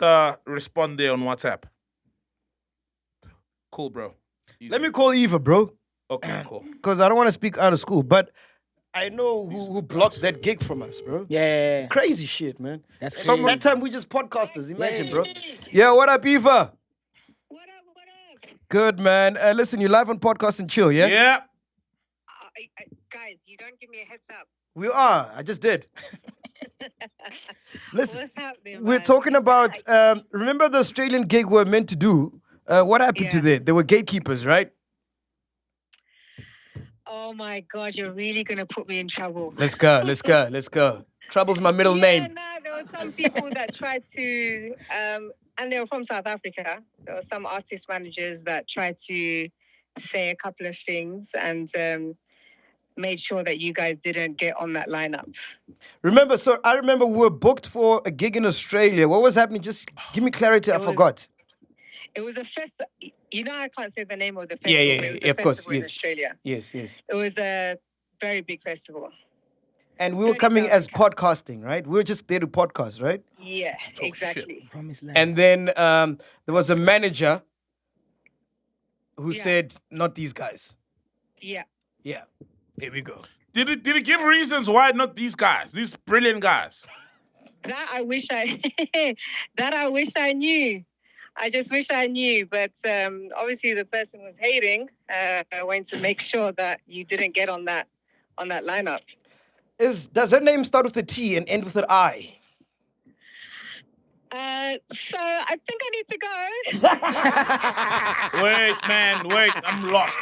respond there on WhatsApp. Cool, bro. Easy. Let me call Eva, bro. Okay, cool. Because I don't want to speak out of school, but I know who blocked that gig from us, bro. Yeah. Crazy shit, man. That's crazy. That time we just podcasters. Imagine, bro. Yeah, what up, Eva? What up? Good, man. Listen, you're live on Podcast and Chill, yeah? Yeah. Guys, you don't give me a heads up. We are. I just did. Listen, What's happening, we're man? talking about, remember the Australian gig we were meant to do? What happened to that? There were gatekeepers, right? Oh my God, you're really going to put me in trouble. Let's go. Trouble's my middle name. No, there were some people that tried to, and they were from South Africa. There were some artist managers that tried to say a couple of things and made sure that you guys didn't get on that lineup. I remember we were booked for a gig in Australia. What was happening? Just give me clarity. I forgot. It was a festival. You know, I can't say the name of the festival. Yeah, It was a of course. festival in Australia. Yes. It was a very big festival. And we were coming as podcasting, right? We were just there to podcast, right? Yeah, exactly. And then there was a manager who said, not these guys. Yeah. Yeah. Here we go. Did it give reasons why not these guys? These brilliant guys. That I wish I knew. I just wish I knew. But obviously the person was hating. I went to make sure that you didn't get on that lineup. Does her name start with a T and end with an I? So I think I need to go. Wait, I'm lost.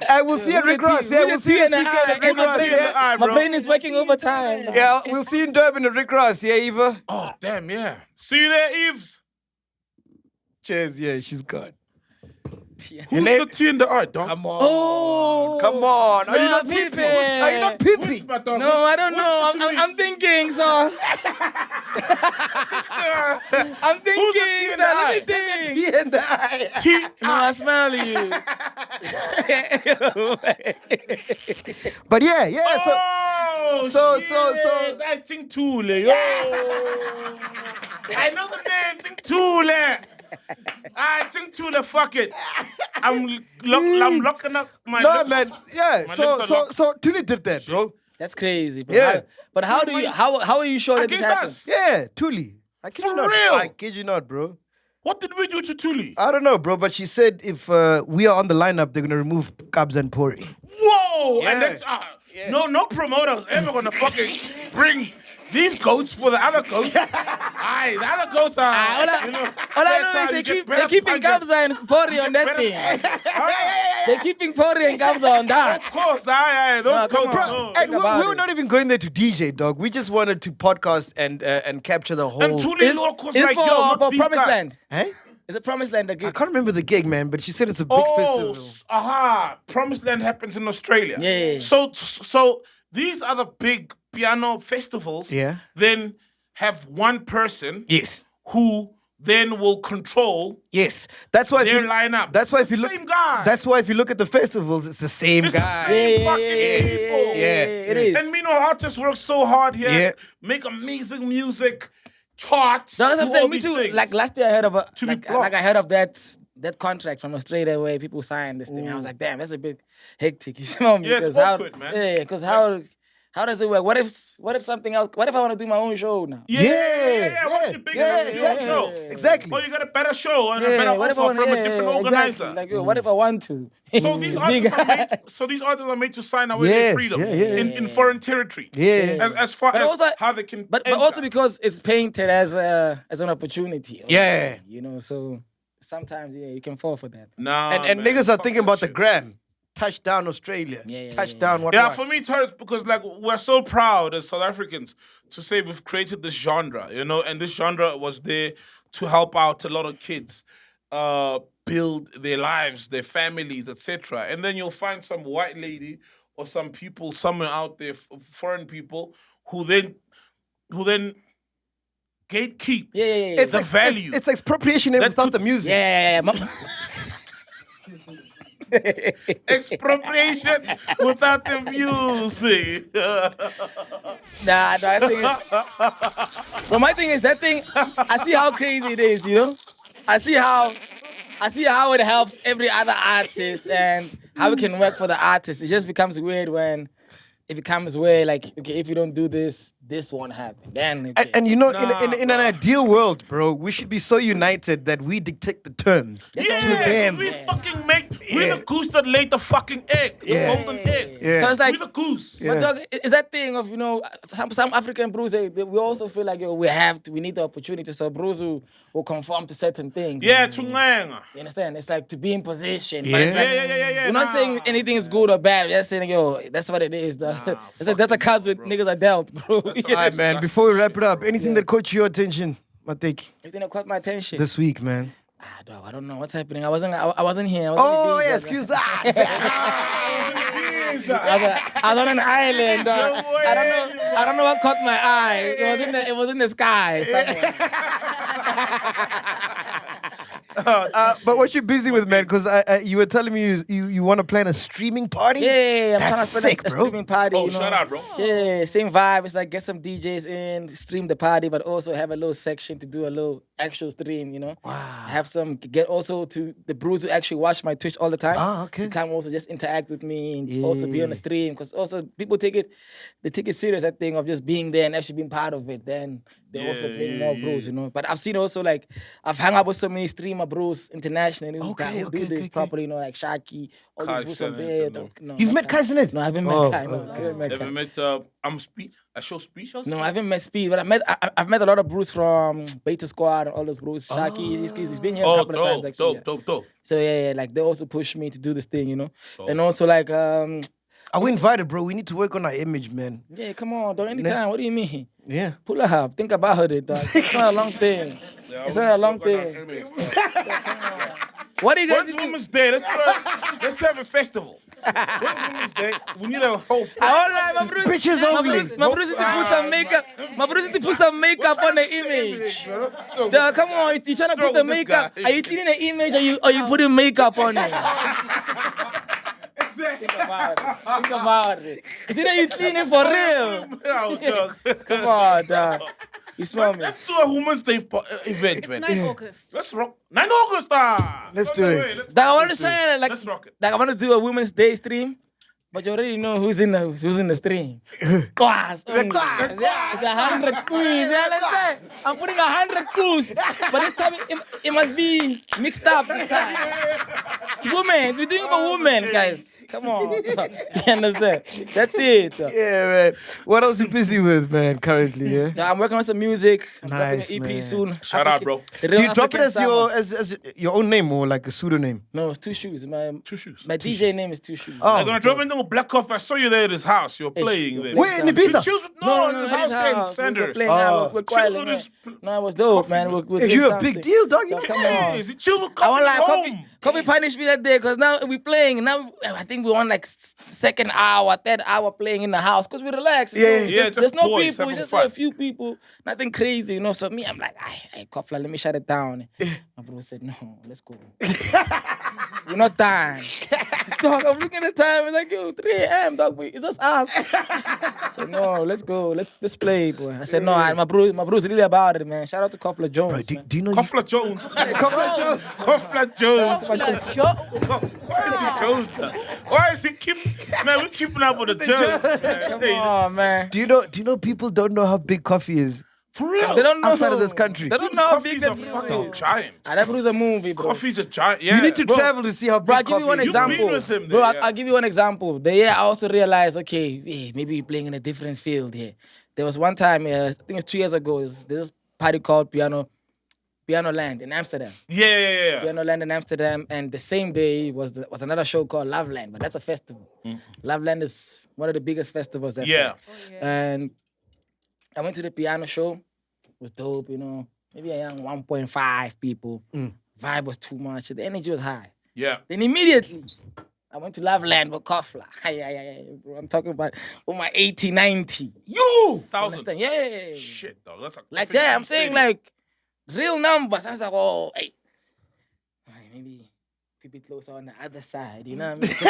I will see you at Rick Ross. Yeah, we'll see you this weekend at Rick Ross. Yeah. My brain is working overtime. Yeah, we'll see you in Durban at Rick Ross. Yeah, Eva? Oh, damn, yeah. See you there, Eves. Cheers. Yeah, she's gone. Who's the T in the I, dog? Come on. Come on. Are you not peeping? Are you not peeping? No, I don't know. I'm thinking, so. I'm thinking, so let me think. T in the I. No, I smell you. But yeah. So. I think Tule. Yo. I know the name. Think Tule. I think Tule. Fuck it. I'm locking up my. No, lips. man. Yeah. My lips are locked. So Tule did that, bro. That's crazy. Bro. Yeah. But how are you sure that this happened? Yeah, Tule. I kid you not. real? I kid you not, bro. What did we do to Tuli? I don't know, bro, but she said if we are on the lineup, they're gonna remove Kabs and Pori. Whoa! Yeah. And that's no promoters ever gonna fucking bring these goats for the other goats. Aye, the other goats are. All I know is they're keeping Kabza and Pori on that thing. They're keeping Pori and Kabza on that. Of course, aye. Those goats. Bro, and we were not even going there to DJ, dog. We just wanted to podcast and capture the whole. And Tuli, of course, like for, yo, not for these Promised guys. Land. Hey? Is it Promised Land? The gig? I can't remember the gig, man, but she said it's a big festival. Promised Land happens in Australia. Yeah. So these other big piano festivals then have one person who then will control that's why their lineup. That's why if you look same guy. That's why if you look at the festivals, it's the same It's guy. the same fucking people. It is. And meanwhile, artists work so hard here, make amazing music, charts. That's what I'm do saying. all Me these too. things. Like last year, I heard of blocked. I heard of that contract from Australia where people signed this thing. I was like, damn, that's a bit hectic. You know me? Yeah, it's Because awkward, man. Yeah, because how How does it work? What if something else? What if I want to do my own show now? Yeah. What's your big show? Exactly. Oh, you got a better show and a better offer from a different organizer. Exactly. Like, what if I want to? So these artists are made to sign away their freedom in foreign territory. Yeah. As far as also, how they can. But also because it's painted as an opportunity. Yeah. You know, so sometimes you can fall for that. No. And niggas are thinking about the gram. Touchdown Australia. Touchdown what? For me it hurts because like we're so proud as South Africans to say we've created this genre, you know, and this genre was there to help out a lot of kids build their lives, their families, etc. And then you'll find some white lady or some people somewhere out there, foreign people, who then gatekeep the value. It's expropriation without the music. Expropriation without the music. Nah, I think but my thing is that thing, I see how crazy it is, you know? I see how it helps every other artist and how it can work for the artist. It just becomes weird when it becomes where, like, okay, if you don't do this, this won't happen. Then, okay. And you know, in an ideal world, bro, we should be so united that we dictate the terms to them. We fucking we're the goose that laid the fucking egg, the golden egg. Yeah. So it's like, we're the goose. but dog, it's that thing of, you know, some African brews, we also feel like, we need the opportunity. So brews will conform to certain things. Yeah, you understand? It's like to be in position. Yeah. But it's like, we're not saying anything is good or bad. We're just saying, that's what it is, dog. It's like, that's a cards with niggas are dealt, bro. All right, man. Before we wrap it up, anything that caught your attention, Mateki? Anything that caught my attention This week, man. Dog, I don't know what's happening. I wasn't here. Excuse us. I was on an island. Dog. I don't know what caught my eye. It was in the sky somewhere. But what you busy with, man? Because you were telling me you want to plan a streaming party? Yeah, I'm That's trying to sick, plan a bro. streaming party. Oh, you know? shout out, bro. Yeah, same vibe. It's like get some DJs in, stream the party, but also have a little section to do a little actual stream, you know? Wow. Have some, get also to the brews who actually watch my Twitch all the time. Okay. To come also just interact with me and also be on the stream. Because also people take it serious, that thing of just being there and actually being part of it. Then they also bring more brews, you know? But I've seen also like, I've hung out with so many streamer brews internationally who do this properly, you know, like Shaki, all these brews on there. You've met Kai Sinet? No, I haven't met Kai. No, I haven't met Kai. Ever met Speed? I show Speed? No, I haven't met Speed, but I've met a lot of brews from Beta Squad and all those brews. Shaki, he's been here a couple of times actually. Dope. So yeah, like they also push me to do this thing, you know. And also like Are we invited, bro? We need to work on our image, man. Yeah, come on, dog. Anytime. What do you mean? Yeah. Pull up. Think about it, dog. It's not a long thing. It's not a long thing. What do you guys do? When's Women's Day? Let's have a festival. When's Women's Day? We need a whole. Pictures only. My bruce is to put some makeup. My bruce is to put some makeup on the image. Dog, come on, you trying to put the makeup? Are you cleaning the image or you putting makeup on it? Think about it. You see that you cleaning for real? Come on, dog. You smell me. Let's do a Women's Day event, man. 9 August. Let's rock. 9 August, Let's do it. I want to say like, let's rock it. Like I want to do a Women's Day stream, but you already know who's in the stream. Class. It's 100 crews. I'm putting 100 crews, but this time it must be mixed up. This time. It's women. We're doing it for women, guys. Come on. You understand? That's it. Yeah, man. What else you busy with, man, currently, yeah? I'm working on some music. I'm Nice, dropping an EP man. soon. Shout out, bro. Do you drop it as your own name or like a pseudonym? No, it's 2 Shoes. My Two DJ name is 2 Shoes. I'm gonna drop into Black Coffee. I saw you there at his house. You're playing there. Wait, in Ibiza? No, in his house in Sanders. We're quietly, man. No, it was dope, man. You're a big deal, dog. You know? Come on. He chilled with I want like home. Coffee punished me that day because now we're playing. Now I think we're on like second hour, third hour playing in the house because we relax. Yeah, there's no boys people. having It's just fun. a few people. Nothing crazy, you know. So me, I'm like, hey, Kofla, let me shut it down. My bro said, no, let's go. We're not done. Dog, I'm looking at the time and like, yo, 3 a.m. dog. It's just us. So no, let's go. Let's play, boy. I said, no, my bro's really about it, man. Shout out to Kofla Jones. Bro, do you know Kofla Jones. Kofla Jones. Kofla Jones. Jones. Why is he Jones? Why is he man, we're keeping up with the germs, man. Come on, man. Do you know people don't know how big coffee is? For real? They don't know. Outside of this country. They don't know how big Coffee's a that fucking giant. That was a movie, bro. Coffee's a giant, yeah. You need to travel to see how big Bro, I'll give you one coffee is. example. You've been with him Bro, there, yeah. I'll give you one example. The year I also realized, okay, hey, maybe we're playing in a different field here. There was one time, I think it's 2 years ago, there's this party called Piano Land in Amsterdam. Yeah. Piano Land in Amsterdam, and the same day was another show called Love Land, but that's a festival. Love Land is one of the biggest festivals. That's Yeah. And I went to the piano show. It was dope, you know. Maybe a young 1.5 people. Vibe was too much. The energy was high. Yeah. Then immediately, I went to Love Land with Kofla. Bro, I'm talking about my 80, 90. You! 1,000. Yeah. Shit, dog. That's Like that. I'm saying like real numbers. I was like, oh, hey. Maybe people closer on the other side, you know what I mean? 'Cause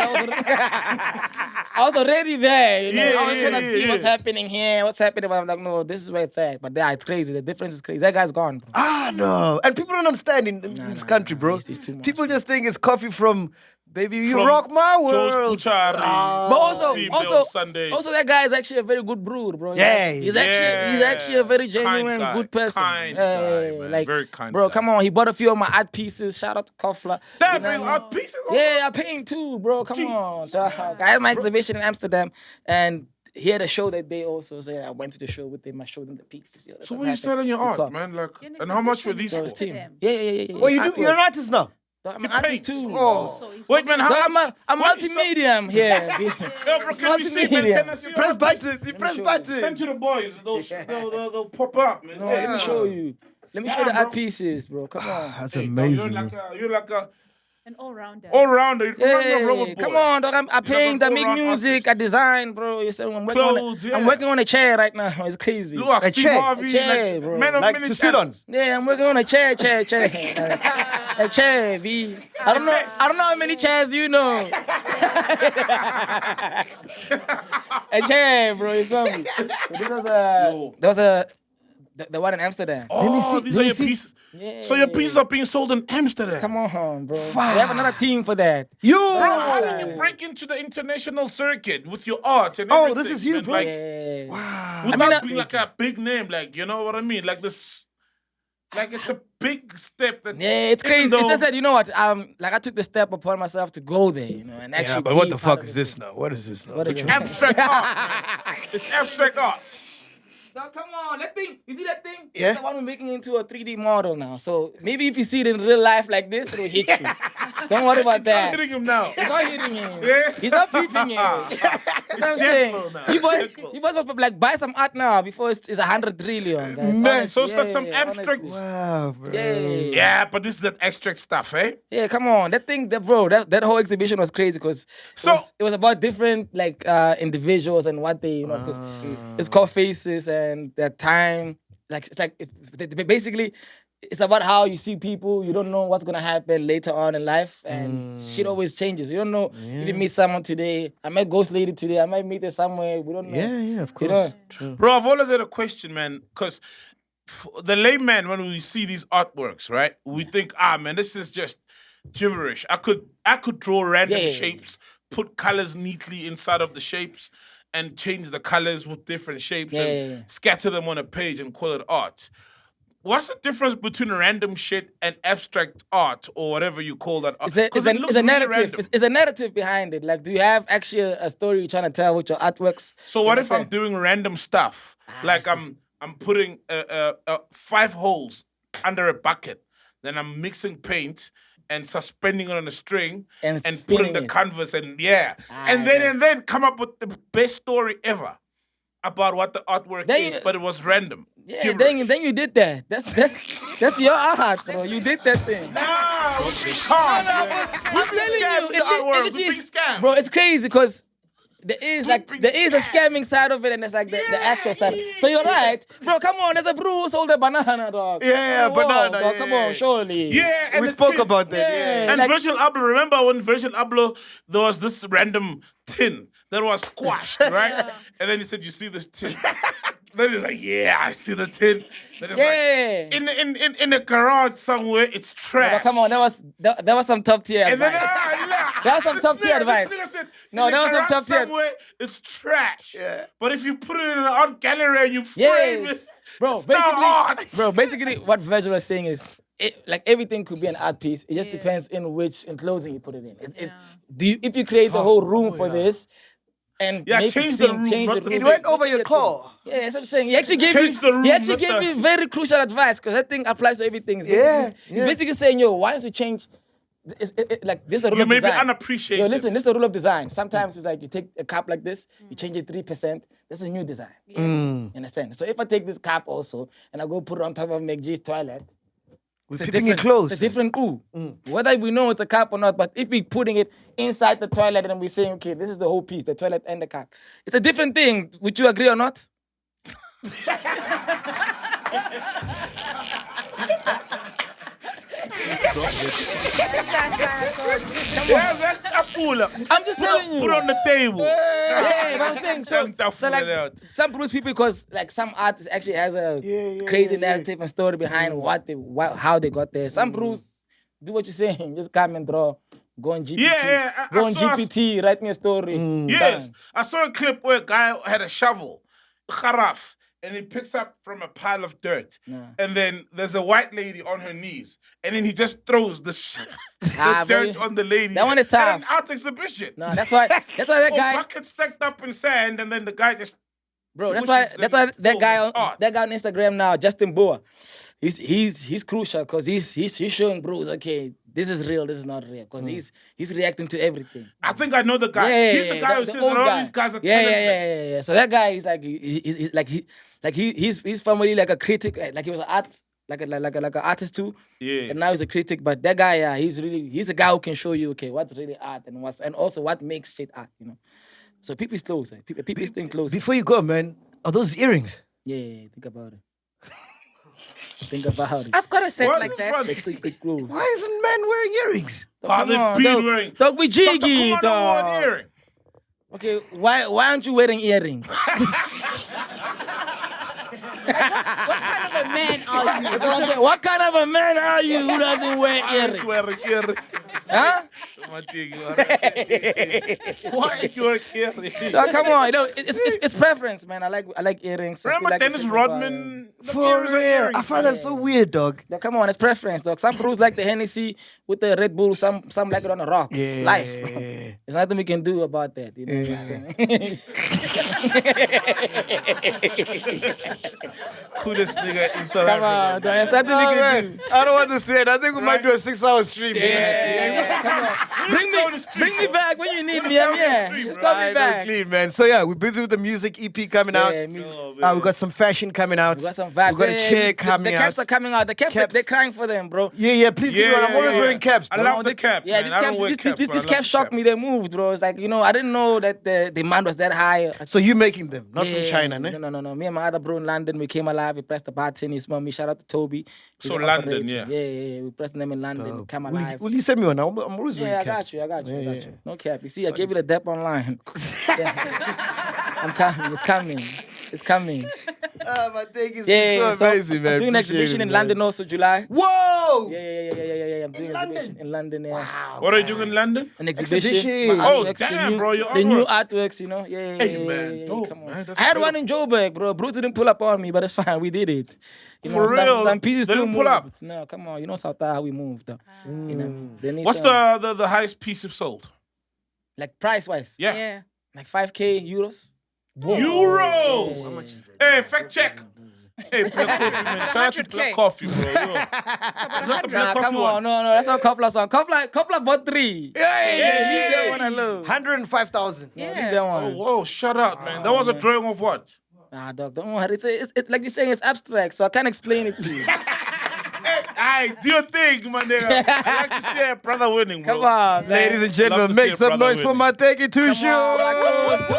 I was already there, you know. I was trying to see what's happening here, what's happening. But I'm like, no, this is where it's at. But yeah, it's crazy. The difference is crazy. That guy's gone, bro. No. And people don't understand in this country, bro. It's too much. People just think it's coffee from, baby, you From rock my Joe's world. Puchari, But Female Sunday. also that guy is actually a very good brewer, bro. Yeah, he's actually a very genuine, guy, good person. kind guy, man. Like, Very kind bro, guy. come on. He bought a few of my art pieces. Shout out to Kofla. Damn, You know real what I mean? art pieces? Yeah, I paint too, bro. Come on. Dog. I had my exhibition in Amsterdam, and he had a show that day also. So yeah, I went to the show with him. I showed him the pieces. Yo, So where you selling your art, man? Like, and how much were these for? Yeah. Oh, you're an artist now? I'm an artist too. Oh. Wait, man, how much? I'm multimedia here. Yo, bro, can we see, man? Can I see Press your button. You press button. Send to the boys. They'll pop up, man. No, let me show you. Let me show the art pieces, bro. Come on. That's Hey, dog, amazing. You're like a An all-rounder. all-rounder. You remind me of Yeah, Robert Boy. come on, dog. I paint, I an make all-round music, I design, bro. You see, I'm working, Clothes, I'm working on a chair right now. It's crazy. Look like A Steve chair. Harvey, A chair, like bro. man of Like many to sit on. talents. Yeah, I'm working on a chair. A chair, B. I don't know how many chairs you know. A chair, bro. You saw me. There was the one in Amsterdam. Oh, these are your pieces. Yeah. So your pieces are being sold in Amsterdam. Come on, bro. They have another team for that. You. Bro, how did you break into the international circuit with your art and Oh, everything? this is you, man? bro. Like, Yeah. without being like a big name, like, you know what I mean? Like this, like it's a big step. That Yeah, it's even crazy. It's though- just that, you know what? Like I took the step upon myself to go there, you know, and actually. Yeah, but what be the part fuck of is it. this now? What is this now? What is it? abstract art. Man. It's abstract art. Now, come on, that thing. You see that thing? Yeah. That's the one we're making into a 3D model now. So maybe if you see it in real life like this, it'll hit you. Don't worry about I'm that. hitting him now. It's not hitting him. Yeah. He's not peeping it. That's what I'm saying. gentle now. You boys, It's gentle. you boys must like buy some art now before it's 100 trillion, guys. Man, Honestly, so it's like some yeah, abstract. honestly. Wow, bro. Yeah. Yeah, but this is that abstract stuff, eh? Yeah, come on. That thing, that whole exhibition was crazy because it was about different like individuals and what they, you know, 'cause it's called faces and their time. Like it's like basically it's about how you see people. You don't know what's gonna happen later on in life, and shit always changes. You don't know if you meet someone today. I met Ghost Lady today. I might meet her somewhere. We don't know. Yeah, of You course. know? True. Bro, I've always had a question, man, because the layman, when we see these artworks, right, we think, man, this is just gibberish. I could draw random shapes, put colors neatly inside of the shapes, and change the colors with different shapes and scatter them on a page and call it art. What's the difference between random shit and abstract art or whatever you call that art? It's a narrative. It's a narrative behind it. Like, do you have actually a story you're trying to tell with your artworks? So what if I'm doing random stuff? Like I'm putting 5 holes under a bucket, then I'm mixing paint and suspending it on a string and putting the canvas and and then come up with the best story ever about what the artwork is, but it was random. Yeah, then you did that. That's your art, bro. You did that thing. I'm telling you, bro, it's crazy because there is a scamming side of it and there's like the actual side. So you're right, bro. Come on, there's a Bruce hold a banana, dog. Banana. Dog, come on, surely. Yeah, and we spoke about that. Yeah. And Virgil Abloh, remember when Virgil Abloh, there was this random tin that was squashed, right? And then he said, "You see this tin? Then he's like, yeah, I see the tin. Then it's Yeah. like, in the garage somewhere, it's trash. But come on, that was some top tier And then, advice. That was some top tier advice. This nigga said, No, in the that was some garage top tier. somewhere, it's trash. Yeah. But if you put it in an art gallery and you frame it, Bro, it's not art. basically what Virgil is saying is, like everything could be an art piece. It just depends in which enclosing you put it in. If you create the whole room for this, and make change it the sing, room, change not the the room. It went over your core. Yeah, that's what I'm saying. He actually gave Change the room, he actually not gave the- me very crucial advice because that thing applies to everything. He's basically saying, yo, why don't you change? Like this is a rule You of may be design. unappreciated. Yo, listen, this is a rule of design. Sometimes it's like you take a cup like this, you change it 3%. That's a new design. You understand? So if I take this cup also and I go put it on top of MacG's toilet, We're keeping it close. It's a different cool. Whether we know it's a cup or not, but if we're putting it inside the toilet and we're saying, okay, this is the whole piece, the toilet and the cup, it's a different thing. Would you agree or not? I'm just telling you. Put it on the table. Yeah, but I'm saying so like some Bruce people, because like some artists actually has a crazy narrative and story behind how they got there. Some Bruce do what you're saying, just come and draw. Go on GPT. Go on GPT, write me a story. Yes. I saw a clip where a guy had a shovel, kharaf, and he picks up from a pile of dirt. And then there's a white lady on her knees. And then he just throws the dirt on the lady. That one is tough. At an art exhibition. No, that's why that guy. Bucket stacked up in sand, and then the guy just. Bro, that's why that guy on Instagram now, Justin Boer, he's crucial because he's showing Bruce, okay, this is real, this is not real, because he's reacting to everything. I think I know the guy. He's the guy who says that all these guys are talentless. Yeah. So that guy is like he's formerly like a critic, like he was an art. Like an artist too, and now he's a critic. But that guy, he's a guy who can show you, okay, what's really art and also what makes shit art, you know. So people is close. People is staying close. Before you go, man, are those earrings? Yeah, think about it. Think about it. I've got a set like that. Why isn't man wearing earrings? Dog, we jiggy, dog. Earring. Okay, why aren't you wearing earrings? What kind of a man are you? What kind of a man are you who doesn't wear earrings? Huh? Why you wear earrings? No, come on, you know, it's preference, man. I like earrings. Remember Dennis Rodman? For real, I find that so weird, dog. No, come on, it's preference, dog. Some Bruce like the Hennessy with the Red Bull. Some like it on the rocks. It's life, bro. There's nothing we can do about that. You know what I'm saying? Coolest nigga in South Come on, Africa. dog. There's nothing we can do. I don't want to say it. I think we might do a 6-hour stream. Come on. Bring me back when you need me. I'm here. Just call me back. Clean, man. So yeah, we're busy with the music EP coming out. We got some fashion coming out. We got some vibes. We got a chair coming The out. caps are coming out. The caps, they're crying for them, bro. Yeah, please give me one. I'm always wearing caps, I bro. love the cap. Yeah, man. these caps shocked me. They moved, bro. It's like, you know, I didn't know that the demand was that high. So you making them, not from China, ne? No. Me and my other bro in London, we came alive. We pressed the button. You smell me. Shout out to Toby. So London, Yeah. We pressed them in London. We came alive. Will you send me one? I'm always wearing I caps. got you. No cap. You see, I gave you the dep online. I'm coming. It's coming. My thing is so amazing, man. I'm doing an exhibition in London also, July. Whoa! Yeah. I'm doing an exhibition in London. Yeah. Wow. What are you doing in London? An exhibition. My Oh, artworks, damn, bro. the new artworks, you know. Yeah. Hey, man. Dope, Come on. man. I had one in Joburg, bro. Bruce didn't pull up on me, but it's fine. We did it. You know, For real? Some pieces They still didn't pull up? moved. No, come on. You know South how we moved, though. You know. They need What's some- the highest piece you've sold? like price-wise? Yeah. Like 5K euros. Euros! How much is that? Hey, fact check. Hey, Black Coffee, man. Shout out to 100K. Black Coffee, bro. Yo. Is that the Black Nah, Coffee come one? on. No, that's not Kopla song. Kopla bought 3. Yeah. Leave that one alone. 105,000. Leave that one. Oh, whoa, shut up, man. That was a drawing of what? Nah, dog, don't worry. It's like you're saying, it's abstract, so I can't explain it to you. Hey, do your thing, my nigga. I like to see a brother winning, bro. Come on, man. Ladies and gentlemen, Love to make see a some brother noise for winning. MATEKI2SHOES.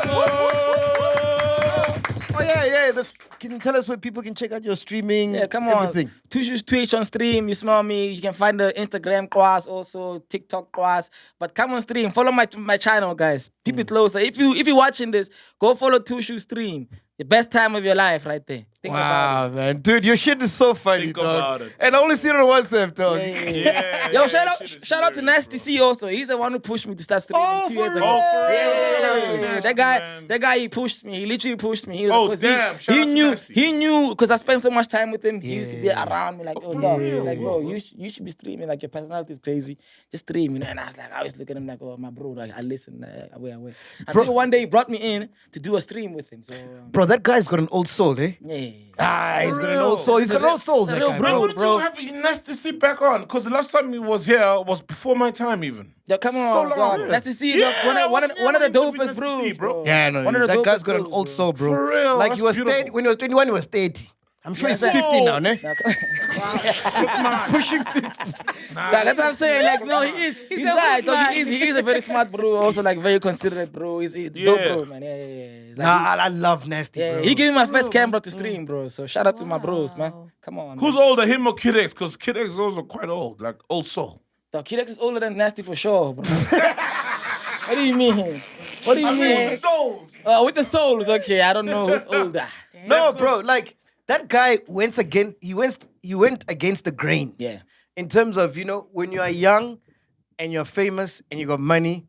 Oh yeah. Can you tell us where people can check out your streaming? Yeah, come on. Everything. 2Shoes Twitch on stream. You smell me. You can find the Instagram class also, TikTok class. But come on stream. Follow my channel, guys. Keep it closer. If you're watching this, go follow 2Shoes stream. The best time of your life right there. Think Wow, about it. man. Dude, your shit is so funny, Think dog. about it. And I only see it on WhatsApp, dog. Yo, shout out to Nasty C also. He's the one who pushed me to start streaming 2 years ago. Oh, for real? Shout out to Yeah. Nasty, That guy, he pushed me. He literally pushed me. He was, Oh, 'cause damn. Shout He out to knew, Nasty. he knew, because I spent so much time with him. He used to be around me like, oh, dog. real? Like, bro, you should be streaming. Like, your personality is crazy. Just stream. And I was like, I always look at him like, oh, my bro. Like, I listen. I wait. Until one day he brought me in to do a stream with him. So, Bro, that guy's got an old soul, eh? yeah. He's got an old soul. He's got an old soul, that guy, Bro, bro. what did you have nice to see back on? Because the last time he was here was before my time, even. Yo, come on, So long. God. Nice to see you. Yeah, One of the nice to dopest see, bros, bro. Yeah, no, One of the that guy's dopest got an bros, old bro. soul, bro. For real, Like, that's he was beautiful. 30, when he was 21, he was 30. I'm sure he's 50 now, ne? Pushing 50. That's what I'm saying. Like, no, he is. He's right. Dog. He is a very smart bro. Also, like, very considerate bro. He's dope, bro, man. Yeah. He's like, Nah, I love Nasty, yeah, bro. he gave me my first camera to stream, bro. So shout out to my bros, man. Come on. Who's older, him or Kid X? Because Kid X is also quite old, like old soul. Dog, Kid X is older than Nasty for sure, bro. What do you mean? What do you mean? Souls. With the souls, okay. I don't know who's older. No, bro, like, that guy went against the grain. Yeah. In terms of, when you are young and you're famous and you got money,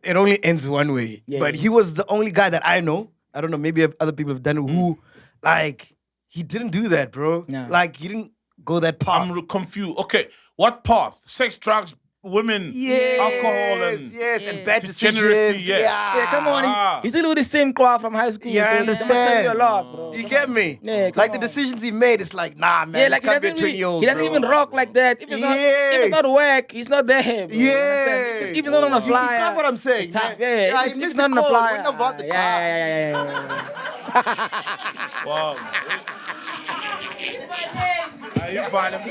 it only ends one way. Yeah, But yeah. he was the only guy that I know. I don't know, maybe other people have done it who, like, he didn't do that, bro. No. Like, he didn't go that path. I'm confused. Okay, what path? Sex, drugs, women, alcohol, and and bad degeneracy, decisions. yeah. Come on. He's still with the same crowd from high school. Yeah, I so he's gonna tell understand. you a lot, bro. Do you get me? Yeah, come like on. the decisions he made, it's like, nah, man. Yeah, like this can't be a he doesn't, really, 20-year-old, he doesn't bro. even rock like that. If it's not work, he's not there, bro. Yeah. If it's not on the flyer. That's what I'm saying. It's tough, man. yeah. He If missed it's not on the the call, flyer. wouldn't have bought the car. Yeah. Wow. You fine, I'm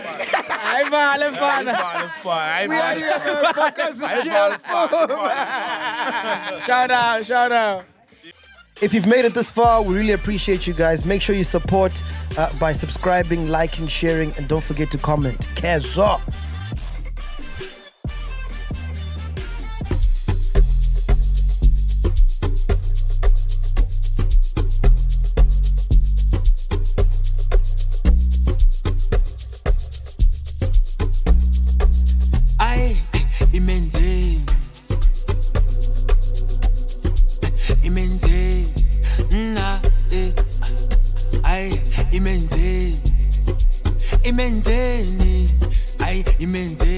fine. I'm fine. We are here on Podcast. Shout out. If you've made it this far, we really appreciate you guys. Make sure you support by subscribing, liking, sharing, and don't forget to comment. Kezo. Imenzeni, ay imenzeni